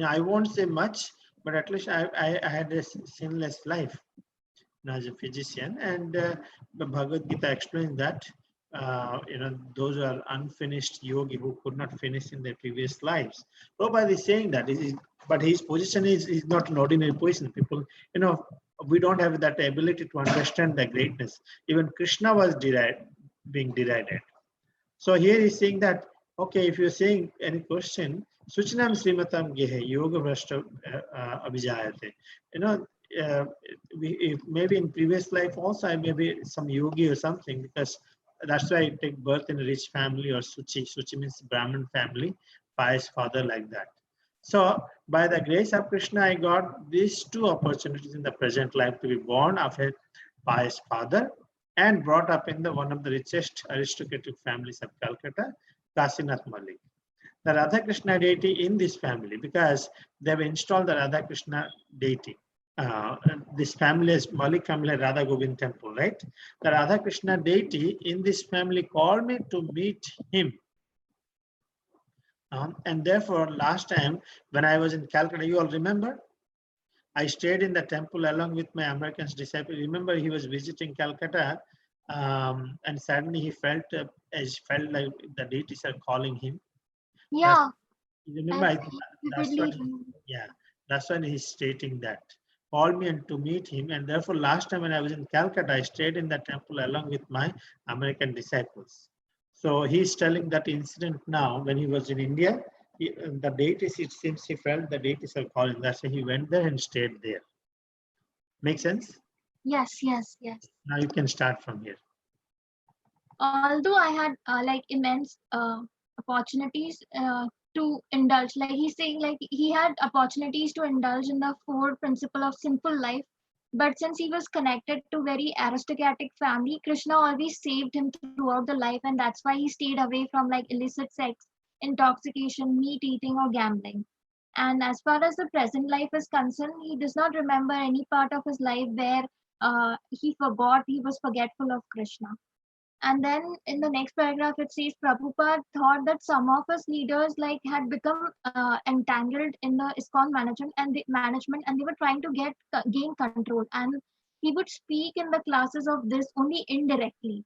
I won't say much, but at least I had a sinless life as a physician, and the Bhagavad Gita explains that those are unfinished yogi who could not finish in their previous lives. Prabhupada is saying that, but his position is not an ordinary position. People, we don't have that ability to understand the greatness. Even Krishna was being derided. So here he's saying that, okay, if you're saying any question, Suchinam Srimatam Gehe Yoga Vrashta Abhijayate. Maybe in previous life also I may be some yogi or something, because that's why I take birth in a rich family or Suchi. Suchi means Brahmin family, pious father, like that. So by the grace of Krishna, I got these two opportunities in the present life to be born of a pious father and brought up in one of the richest aristocratic families of Calcutta, Kasinath Malik. The Radha Krishna deity in this family, because they have installed the Radha Krishna deity. This family is Malik family, Radha Govind temple, right? The Radha Krishna deity in this family called me to meet him. And therefore, last time when I was in Calcutta, you all remember? I stayed in the temple along with my American disciple. Remember, he was visiting Calcutta, and suddenly he felt like the deities are calling him. Yeah, Remember, I think that's what. remember. Yeah, that's when he's stating that. Called me and to meet him, and therefore last time when I was in Calcutta, I stayed in the temple along with my American disciples. So he's telling that incident now when he was in India. The deities, it seems he felt the deities are calling. That's why he went there and stayed there. Make sense? Yes, yes, yes. Now you can start from here. Although I had like immense opportunities to indulge, like he's saying, like he had opportunities to indulge in the four principle of sinful life, but since he was connected to very aristocratic family, Krishna always saved him throughout the life, and that's why he stayed away from like illicit sex, intoxication, meat eating, or gambling. And as far as the present life is concerned, he does not remember any part of his life where he was forgetful of Krishna. And then in the next paragraph, it says Prabhupada thought that some of us leaders like had become entangled in the ISKCON management, and they were trying to gain control. And he would speak in the classes of this only indirectly,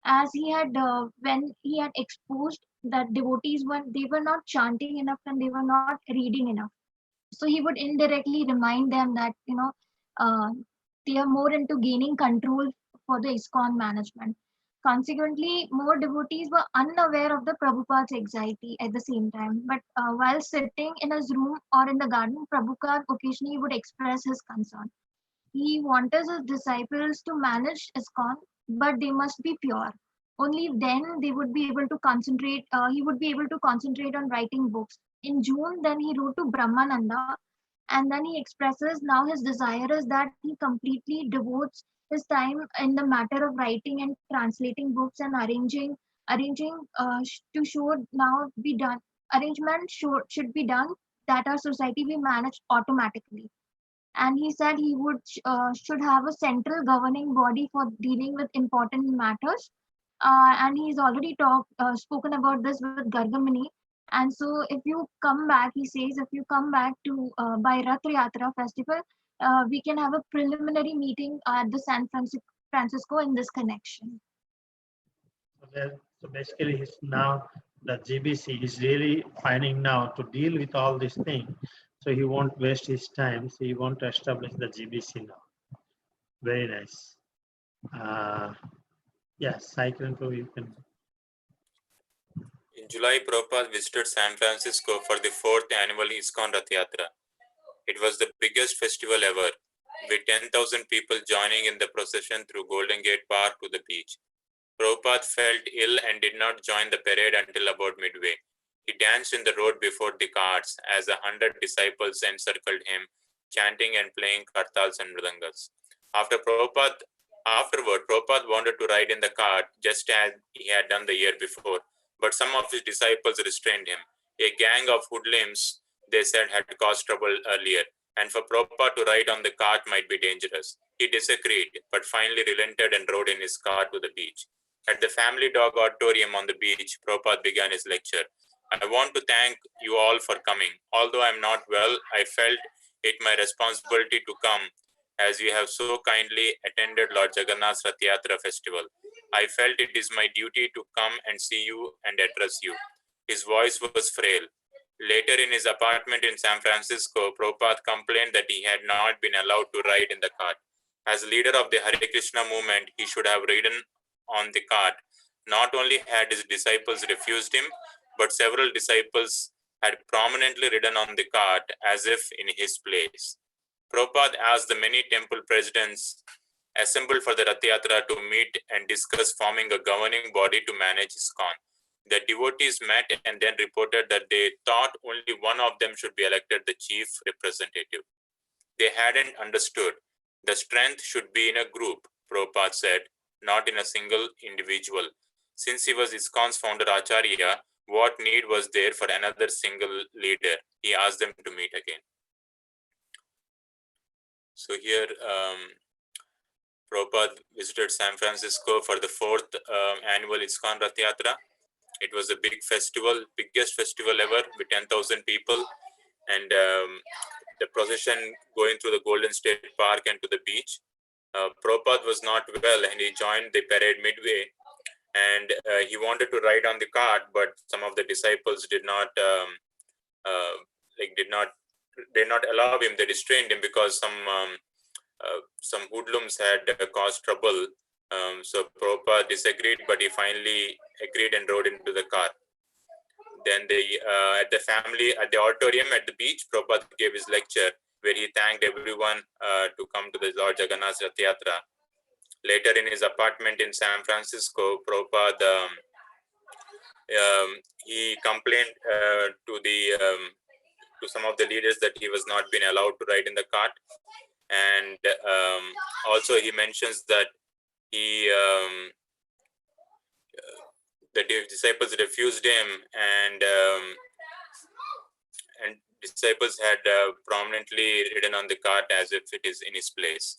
as he had when he had exposed that devotees were not chanting enough and they were not reading enough. So he would indirectly remind them that uh, they are more into gaining control for the ISKCON management. Consequently, more devotees were unaware of the Prabhupada's anxiety at the same time. But while sitting in his room or in the garden, Prabhupada occasionally would express his concern. He wanted his disciples to manage ISKCON, but they must be pure. Only then they would be able to concentrate. He would be able to concentrate on writing books. In June, then he wrote to Brahmananda, and then he expresses now his desire is that he completely devotes his time in the matter of writing and translating books and arranging to show now be done arrangement should be done that our society be managed automatically. And he said he would should have a central governing body for dealing with important matters. And he's already spoken about this with Gargamuni. And so if you come back, he says, if you come back to by Rath Yatra festival, we can have a preliminary meeting at the Francisco in this connection. So basically, he's now the GBC is really finding now to deal with all these things. So he won't waste his time. So he wants to establish the GBC now. Very nice. Yes, Cyclone Pro, you can. In July, Prabhupada visited San Francisco for the 4th annual ISKCON Rath Yatra. It was the biggest festival ever, with 10,000 people joining in the procession through Golden Gate Park to the beach. Prabhupada felt ill and did not join the parade until about midway. He danced in the road before the carts as 100 disciples encircled him, chanting and playing kartals and mridangas. Afterward, Prabhupada wanted to ride in the cart just as he had done the year before, but some of his disciples restrained him. A gang of hoodlums, they said, had caused trouble earlier, and for Prabhupada to ride on the cart might be dangerous. He disagreed, but finally relented and rode in his car to the beach. At the Family Dog Auditorium on the beach, Prabhupada began his lecture. I want to thank you all for coming. Although I am not well, I felt it my responsibility to come as you have so kindly attended Lord Jagannath's Rath Yatra festival. I felt it is my duty to come and see you and address you. His voice was frail. Later in his apartment in San Francisco, Prabhupada complained that he had not been allowed to ride in the cart. As leader of the Hare Krishna movement, he should have ridden on the cart. Not only had his disciples refused him, but several disciples had prominently ridden on the cart as if in his place. Prabhupada asked the many temple presidents assembled for the Rath Yatra to meet and discuss forming a governing body to manage ISKCON. The devotees met and then reported that they thought only one of them should be elected the chief representative. They hadn't understood. The strength should be in a group, Prabhupada said, not in a single individual. Since he was ISKCON's founder Acharya, what need was there for another single leader? He asked them to meet again. So here, Prabhupada visited San Francisco for the 4th annual ISKCON Rath Yatra. It was a big festival, biggest festival ever with 10,000 people. And the procession going through the Golden State Park and to the beach. Prabhupada was not well and he joined the parade midway. And he wanted to ride on the cart, but some of the disciples did not allow him. They restrained him because some hoodlums had caused trouble. So Prabhupada disagreed, but he finally agreed and rode into the car. Then at the auditorium at the beach, Prabhupada gave his lecture where he thanked everyone to come to the Lord Jagannath's Rath Yatra. Later in his apartment in San Francisco, Prabhupada he complained to some of the leaders that he was not being allowed to ride in the cart, and also he mentions that the disciples refused him, and disciples had prominently ridden on the cart as if it is in his place.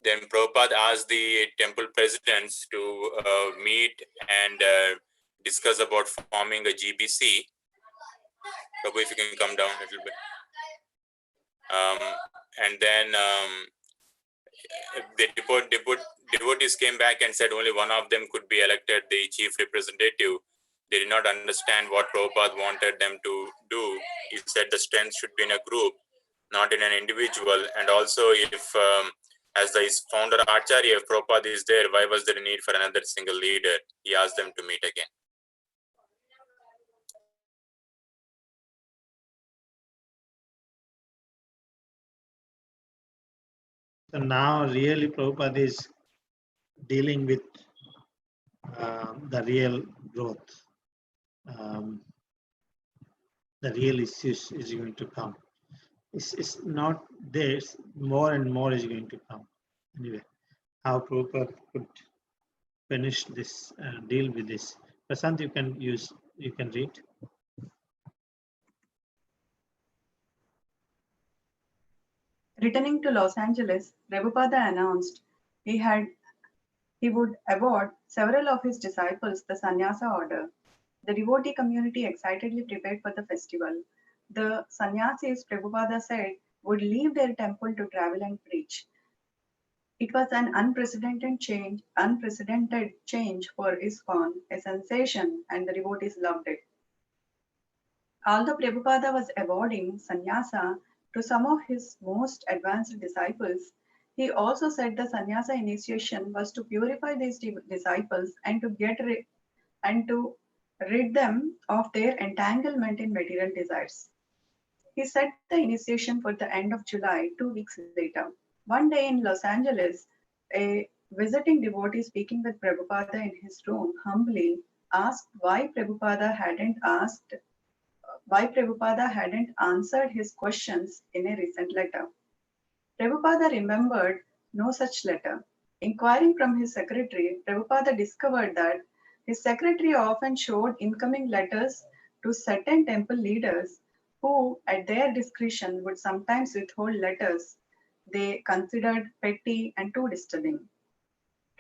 Then Prabhupada asked the temple presidents to meet and discuss about forming a GBC. Prabhu, if you can come down a little bit. And then the devotees came back and said only one of them could be elected the chief representative. They did not understand what Prabhupada wanted them to do. He said the strength should be in a group, not in an individual. And also if as the founder Acharya, if Prabhupada is there, why was there a need for another single leader? He asked them to meet again. So now really Prabhupada is dealing with the real growth. The real issues is going to come. It's not there, more and more is going to come. Anyway, how Prabhupada could finish this, deal with this. Prasant, you can read. Returning to Los Angeles, Prabhupada announced he would award several of his disciples the sannyasa order. The devotee community excitedly prepared for the festival. The sannyasis, Prabhupada said, would leave their temple to travel and preach. It was an unprecedented change for ISKCON, a sensation, and the devotees loved it. Although Prabhupada was awarding sannyasa to some of his most advanced disciples, he also said the sannyasa initiation was to purify these disciples and to rid them of their entanglement in material desires. He set the initiation for the end of July, 2 weeks later. One day in Los Angeles, a visiting devotee speaking with Prabhupada in his room humbly asked why Prabhupada hadn't answered his questions in a recent letter. Prabhupada remembered no such letter. Inquiring from his secretary, Prabhupada discovered that his secretary often showed incoming letters to certain temple leaders who, at their discretion, would sometimes withhold letters they considered petty and too disturbing.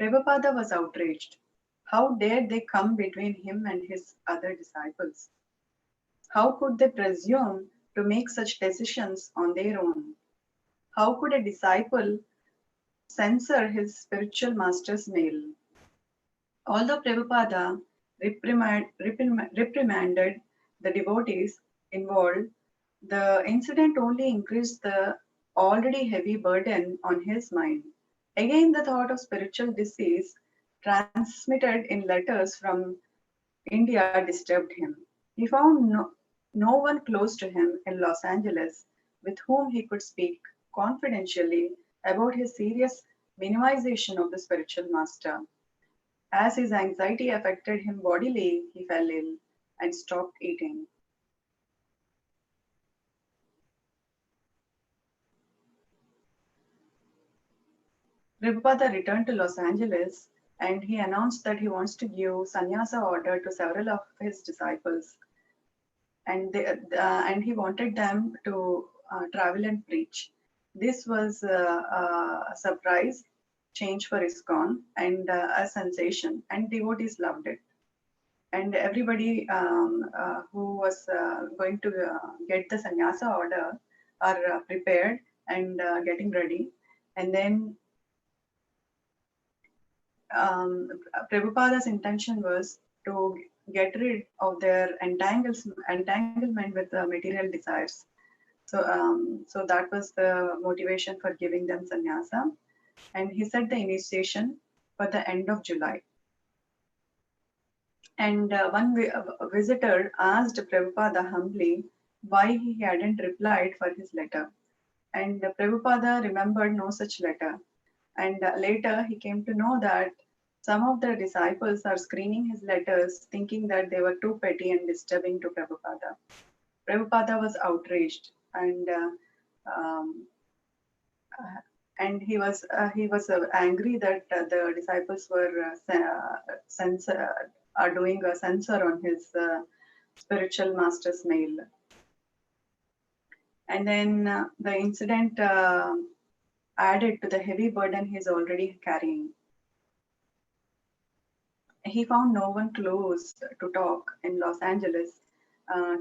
Prabhupada was outraged. How dared they come between him and his other disciples? How could they presume to make such decisions on their own? How could a disciple censor his spiritual master's mail? Although Prabhupada reprimanded the devotees involved, the incident only increased the already heavy burden on his mind. Again, the thought of spiritual disease transmitted in letters from India disturbed him. He found no one close to him in Los Angeles with whom he could speak confidentially about his serious minimization of the spiritual master. As his anxiety affected him bodily, he fell ill and stopped eating. Prabhupada returned to Los Angeles and he announced that he wants to give sannyasa order to several of his disciples. And he wanted them to travel and preach. This was a surprise change for ISKCON and a sensation, and devotees loved it. And everybody who was going to get the sannyasa order are prepared and getting ready. And then Prabhupada's intention was to get rid of their entanglement with the material desires. So that was the motivation for giving them sannyasa. And he set the initiation for the end of July. And one visitor asked Prabhupada humbly why he hadn't replied for his letter. And Prabhupada remembered no such letter. And later he came to know that some of the disciples are screening his letters, thinking that they were too petty and disturbing to Prabhupada. Prabhupada was outraged, and he was angry that the disciples were doing a censor on his spiritual master's mail. And then the incident added to the heavy burden he is already carrying. He found no one close to talk in Los Angeles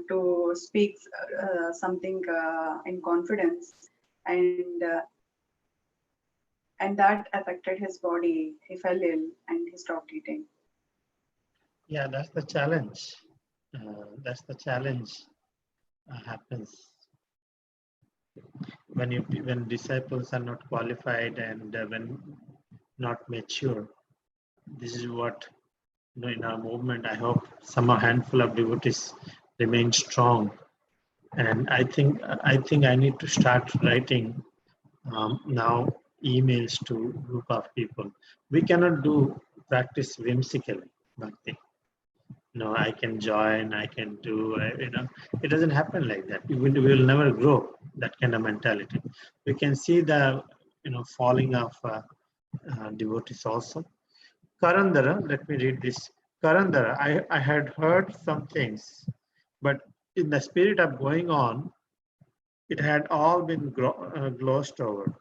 to speak something in confidence, and that affected his body. He fell ill and he stopped eating. Yeah, that's the challenge. That's the challenge happens when disciples are not qualified and when not mature. This is what, in our movement, I hope some handful of devotees remain strong. And I think I need to start writing now emails to a group of people. We cannot practice whimsically, bhakti. No, I can join, I can do, it doesn't happen like that. We will never grow that kind of mentality. We can see the, falling of devotees also. Karandara, let me read this. Karandara, I had heard some things, but in the spirit of going on, it had all been glossed over.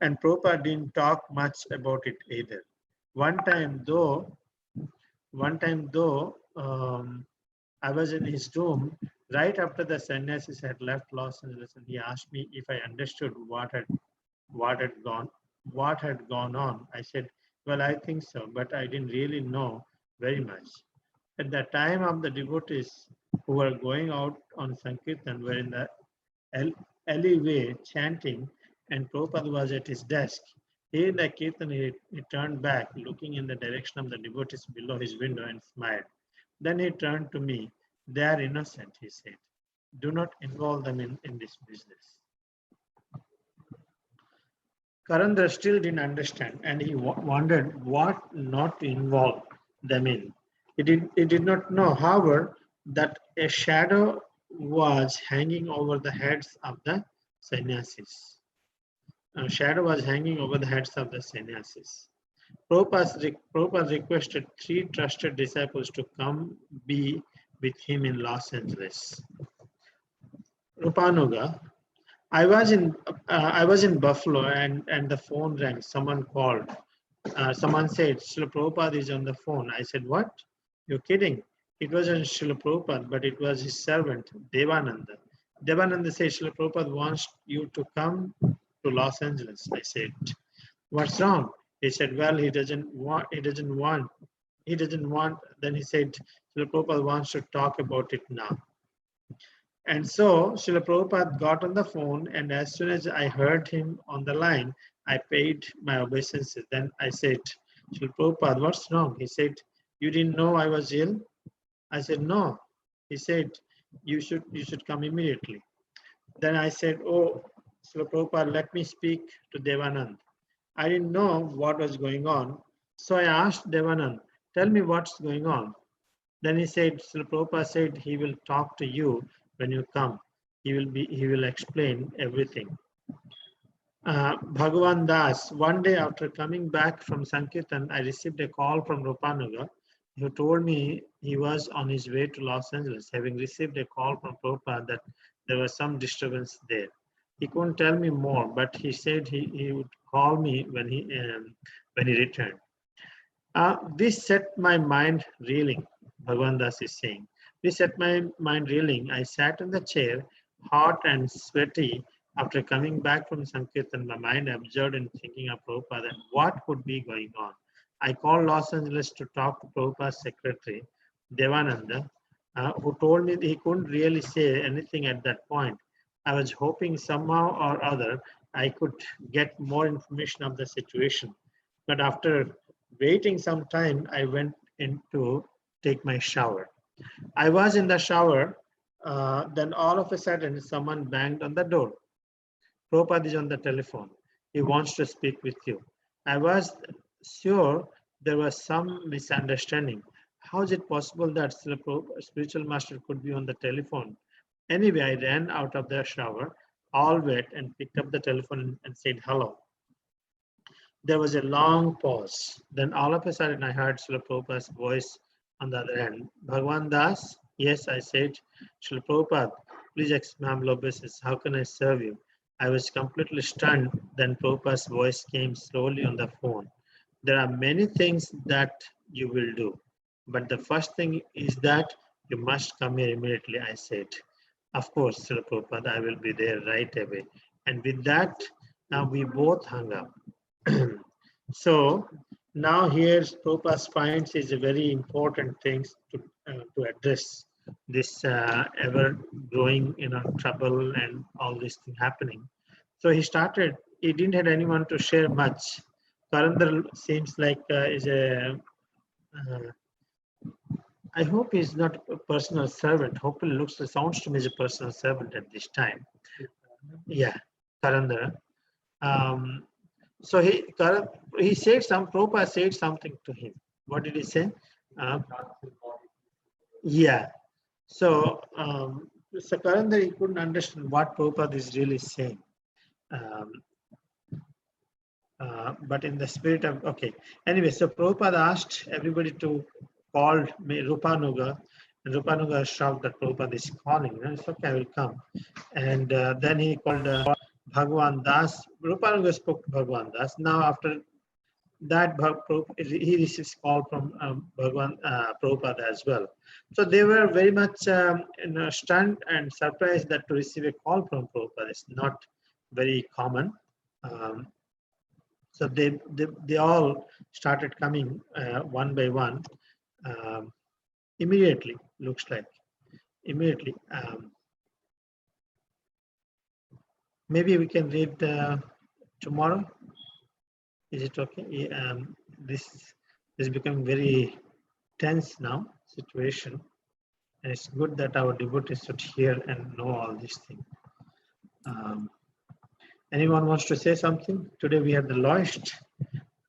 And Prabhupada didn't talk much about it either. One time though, I was in his room right after the sannyasis had left Los Angeles, and he asked me if I understood what had gone on. I said, well, I think so, but I didn't really know very much. At the time of the devotees who were going out on Sankirtan were in the alleyway chanting, and Prabhupada was at his desk. Hearing the Kirtan, he turned back, looking in the direction of the devotees below his window and smiled. Then he turned to me. They are innocent, he said. Do not involve them in this business. Karandra still didn't understand, and he wondered what not to involve them in. He did not know, however, that a shadow was hanging over the heads of the sannyasis. A shadow was hanging over the heads of the sannyasis. Prabhupada requested 3 trusted disciples to come be with him in Los Angeles. Rupanuga, I was in Buffalo, and the phone rang. Someone called. Someone said, Srila Prabhupada is on the phone. I said, what? You're kidding. It wasn't Srila Prabhupada, but it was his servant, Devananda. Devananda said, Srila Prabhupada wants you to come to Los Angeles. I said, what's wrong? He said, well, he doesn't want. Then he said, Srila Prabhupada wants to talk about it now. And so Srila Prabhupada got on the phone, and as soon as I heard him on the line, I paid my obeisances. Then I said, Srila Prabhupada, what's wrong? He said, you didn't know I was ill? I said, no. He said, you should come immediately. Then I said, oh, Srila Prabhupada, let me speak to Devanand. I didn't know what was going on. So I asked Devanand, tell me what's going on. Then he said, Srila Prabhupada said he will talk to you when you come. He will explain everything. Bhagavan Das, one day after coming back from Sankirtan, I received a call from Rupanuga, who told me he was on his way to Los Angeles, having received a call from Prabhupada that there was some disturbance there. He couldn't tell me more, but he said he would call me when he returned. This set my mind reeling, Bhagavan Das is saying. This set my mind reeling. I sat in the chair, hot and sweaty, after coming back from Sankirtan, my mind absorbed in thinking of Prabhupada and what could be going on. I called Los Angeles to talk to Prabhupada's secretary, Devananda, who told me that he couldn't really say anything at that point. I was hoping somehow or other I could get more information of the situation. But after waiting some time, I went in to take my shower. I was in the shower, then all of a sudden someone banged on the door. Prabhupada is on the telephone. He wants to speak with you. I was sure there was some misunderstanding. How is it possible that the spiritual master could be on the telephone? Anyway, I ran out of the shower, all wet, and picked up the telephone and said hello. There was a long pause. Then all of a sudden I heard Srila Prabhupada's voice on the other end. Bhagavan Das, yes, I said, Srila Prabhupada, please accept my humble obeisance. How can I serve you? I was completely stunned. Then Prabhupada's voice came slowly on the phone. There are many things that you will do, but the first thing is that you must come here immediately, I said. Of course, Srila Prabhupada, I will be there right away. And with that, now we both hung up. So now here Prabhupada's finds is a very important thing to address this ever growing trouble and all this thing happening. So he didn't have anyone to share much. Karandar seems like is a I hope he's not a personal servant. Hopefully sounds to me as a personal servant at this time. Yeah, Karandar. So he said Prabhupada said something to him. What did he say? Yeah. So Karandar, he couldn't understand what Prabhupada is really saying. But in the spirit of, okay. Anyway, so Prabhupada asked everybody to call Rupanuga, and Rupanuga was shocked that Prabhupada is calling. It's okay, I will come. And then he called Bhagavan Das. Rupanuga spoke to Bhagavan Das. Now, after that he receives call from Bhagwan Prabhupada as well. So they were very much stunned and surprised that to receive a call from Prabhupada is not very common. So they all started coming one by one immediately, looks like immediately. Maybe we can read tomorrow. Is it okay? This is becoming very tense now situation, and it's good that our devotees should hear and know all these things. Anyone wants to say something? Today we have the lowest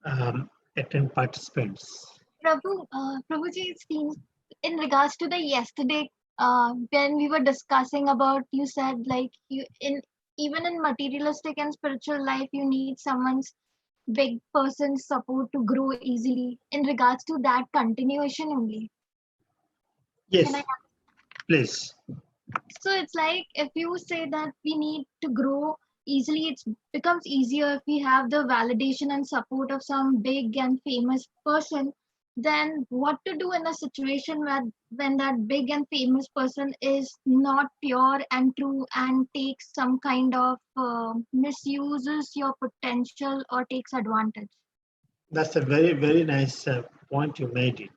10 participants. Prabhuji, it seems in regards to the yesterday, when we were discussing about, you said like even in materialistic and spiritual life, you need someone's big person's support to grow easily. In regards to that continuation only. Yes, Can I? please. So it's like if you say that we need to grow easily, it becomes easier if we have the validation and support of some big and famous person. Then what to do in a situation where when that big and famous person is not pure and true and takes some kind of misuses your potential or takes advantage? That's a very, very nice point you made it.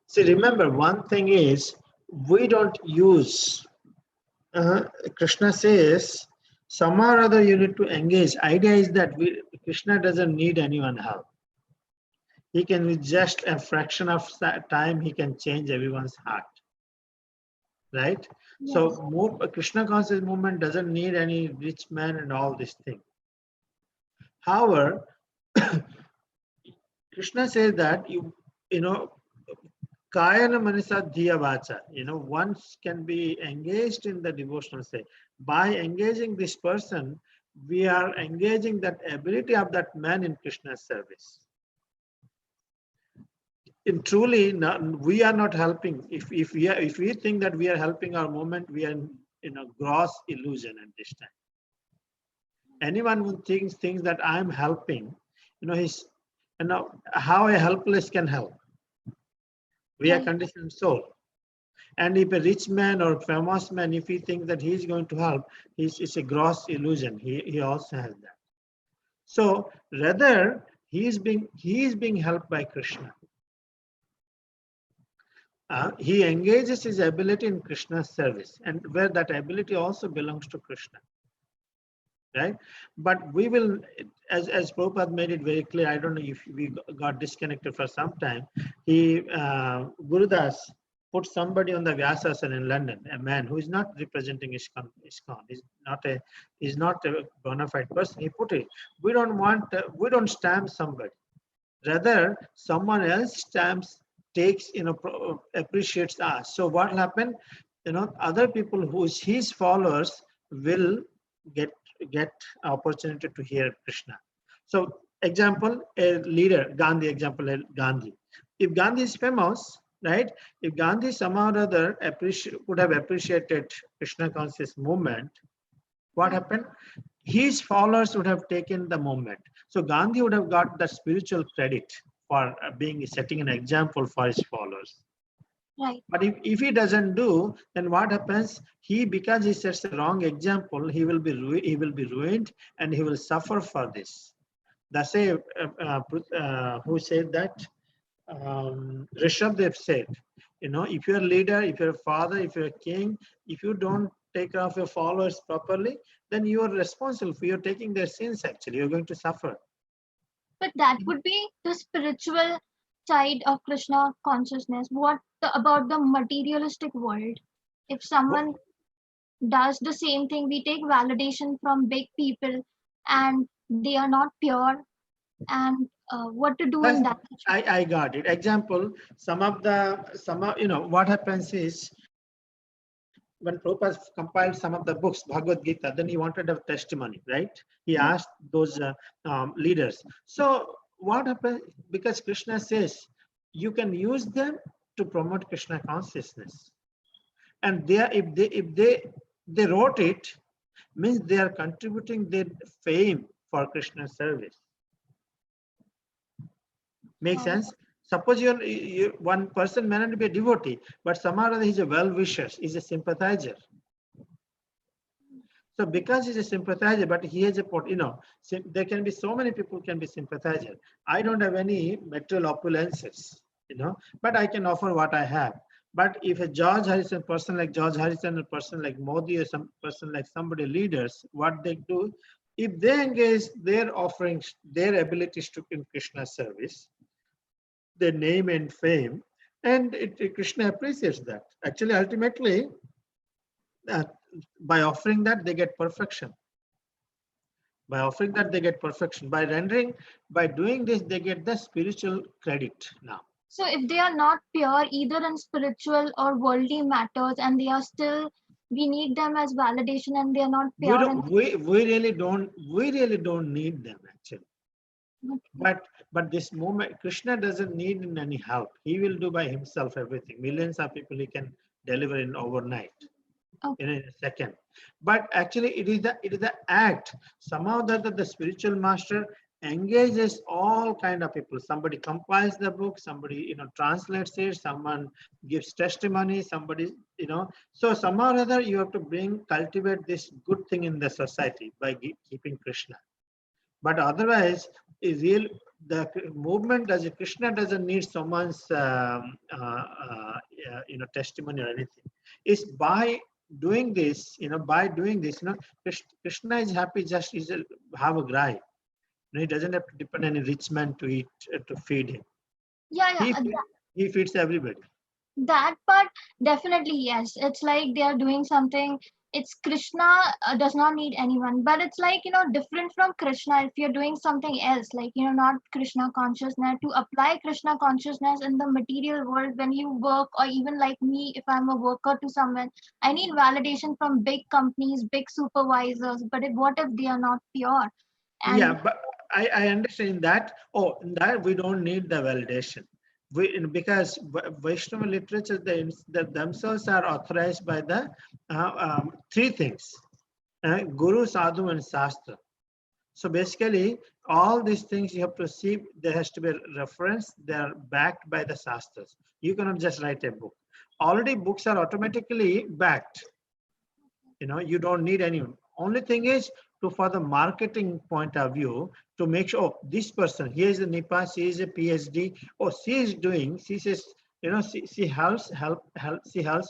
See, remember, one thing is we don't use, Krishna says, somehow or other you need to engage. Idea is that Krishna doesn't need anyone help. He can, with just a fraction of time, he can change everyone's heart. Right? Yes. So Krishna conscious movement doesn't need any rich man and all these things. However, Krishna says that you know, Kayana Manasa Dhiya Vacha, one can be engaged in the devotional state. By engaging this person, we are engaging that ability of that man in Krishna's service. And truly, we are not helping. If we think that we are helping our movement, we are in a gross illusion at this time. Anyone who thinks that I'm helping, how a helpless can help. We are conditioned soul. And if a rich man or famous man, if he thinks that he's going to help, it's a gross illusion. He also has that. So rather, he is being helped by Krishna. He engages his ability in Krishna's service, and where that ability also belongs to Krishna. Right? But we will, as Prabhupada made it very clear, I don't know if we got disconnected for some time, Gurudas put somebody on the Vyasasana in London, a man who is not representing ISKCON. He's not a bona fide person. He put it, we don't stamp somebody. Rather, someone else takes, appreciates us. So what will happen? Other people who's his followers will get opportunity to hear Krishna. So example, a leader, Gandhi, Gandhi. If Gandhi is famous, right? If Gandhi somehow or other would have appreciated Krishna conscious movement, what happened? His followers would have taken the movement. So Gandhi would have got the spiritual credit for setting an example for his followers. Right. But if he doesn't do, then what happens? Because he sets a wrong example, he will be ruined and he will suffer for this. That's who said that? Rishabdev said, if you're a leader, if you're a father, if you're a king, if you don't take care of your followers properly, then you are responsible for you're taking their sins. Actually, you're going to suffer. But that would be the spiritual side of Krishna consciousness. What about the materialistic world? If someone does the same thing, we take validation from big people and they are not pure, and what to do in that situation? I got it. Example, what happens is, when Prabhupada compiled some of the books, Bhagavad Gita, then he wanted a testimony, right? He asked those leaders. So what happened? Because Krishna says, you can use them to promote Krishna consciousness. And if they wrote it, means they are contributing their fame for Krishna service. Make Oh. sense? Suppose one person may not be a devotee, but somehow or other he's a well-wisher, he's a sympathizer. So because he's a sympathizer, but he has a there can be so many people can be sympathizer. I don't have any material opulences, but I can offer what I have. But if a George Harrison, person like George Harrison, a person like Modi, or some person like somebody leaders, what they do, if they engage their offerings, their abilities to in Krishna's service, their name and fame, and Krishna appreciates that. Actually, ultimately, by offering that, they get perfection. By offering that, they get perfection. By rendering, by doing this, they get the spiritual credit now. So if they are not pure either in spiritual or worldly matters, and they are still, we need them as validation, and they are not We pure. don't. We really don't need them actually. But this moment, Krishna doesn't need any help. He will do by himself everything. Millions of people he can deliver in overnight. Okay. In a second. But actually it is the act. Somehow that the spiritual master engages all kind of people. Somebody compiles the book, somebody translates it, someone gives testimony, somebody so somehow or other you have to cultivate this good thing in the society by keeping Krishna. But otherwise the movement Krishna doesn't need someone's testimony or anything. It's by doing this, Krishna is happy just have a guy. He doesn't have to depend on any rich man to eat, to feed him. Yeah. He feeds everybody. That part, definitely, yes. It's like they are doing something. It's Krishna does not need anyone, but it's like, different from Krishna. If you're doing something else, like, not Krishna consciousness, to apply Krishna consciousness in the material world when you work, or even like me, if I'm a worker to someone, I need validation from big companies, big supervisors. But what if they are not pure? And Yeah, but I understand that. Oh, in that we don't need the validation. Because Vaishnava literature, they themselves are authorized by the three things: Guru, Sadhu, and Shastra. So basically, all these things you have to see. There has to be a reference. They are backed by the Shastras. You cannot just write a book. Already, books are automatically backed. You don't need any. Only thing is for the marketing point of view, to make sure, oh, this person, he is a NIPA, she is a PhD, oh, she says, she helps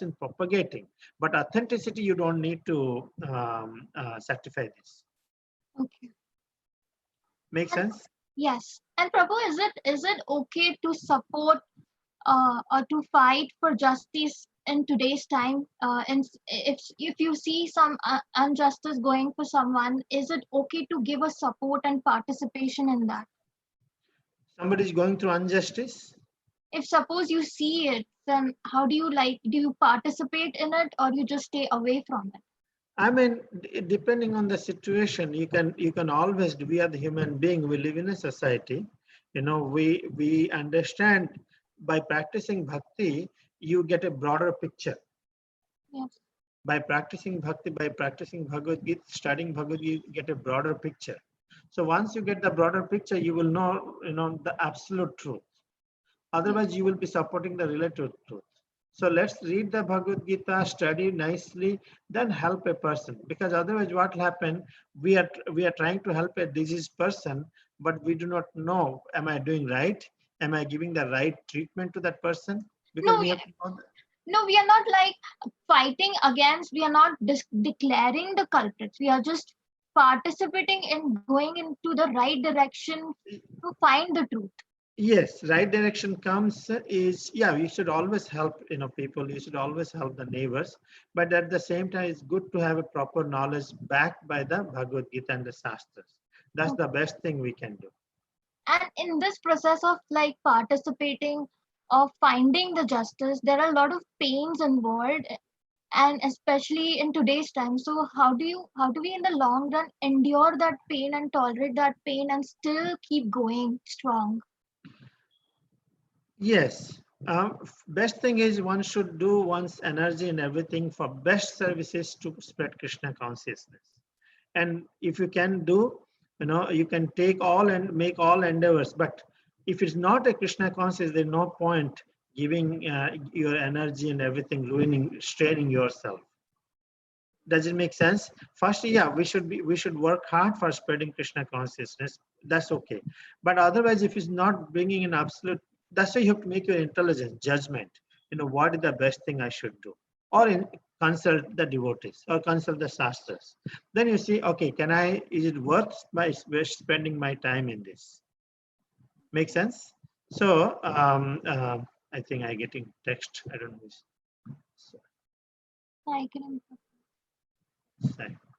in propagating. But authenticity, you don't need to certify this. okay. Make sense? Yes. And Prabhu, is it okay to support or to fight for justice in today's time? And if you see some injustice going for someone, is it okay to give a support and participation in that? Somebody is going through injustice. If suppose you see it, then how do you participate in it, or you just stay away from it? I mean, depending on the situation, you can always, we are the human being, we live in a society, we understand by practicing bhakti, you get a broader picture. Yes. By practicing bhakti, by practicing Bhagavad Gita, studying Bhagavad Gita, you get a broader picture. So once you get the broader picture, you will know, the absolute truth. Otherwise, you will be supporting the relative truth. So let's read the Bhagavad Gita, study nicely, then help a person. Because otherwise, what will happen? We are trying to help a diseased person, but we do not know: am I doing right? Am I giving the right treatment to that person? Because No, we have to know that. No, we are not like fighting against, we are not declaring the culprits. We are just participating in going into the right direction to find the truth. Yes, right direction comes is, yeah, you should always help, people, you should always help the neighbors. But at the same time, it's good to have a proper knowledge backed by the Bhagavad Gita and the Shastras. That's the best thing we can do. And in this process of like participating or finding the justice, there are a lot of pains involved, and especially in today's time. So how do we in the long run endure that pain and tolerate that pain and still keep going strong? Yes. Best thing is one should do one's energy and everything for best services to spread Krishna consciousness. And if you can do, you can take all and make all endeavors. But If it's not a Krishna conscious, there's no point giving your energy and everything, straining yourself. Does it make sense? First, yeah, we should work hard for spreading Krishna consciousness. That's okay. But otherwise, if it's not bringing an absolute, that's why you have to make your intelligence judgment. What is the best thing I should do, or consult the devotees or consult the shastras. Then you see, okay, is it worth spending my time in this? Make sense? So I think I getting text. I don't know. I can. Sorry.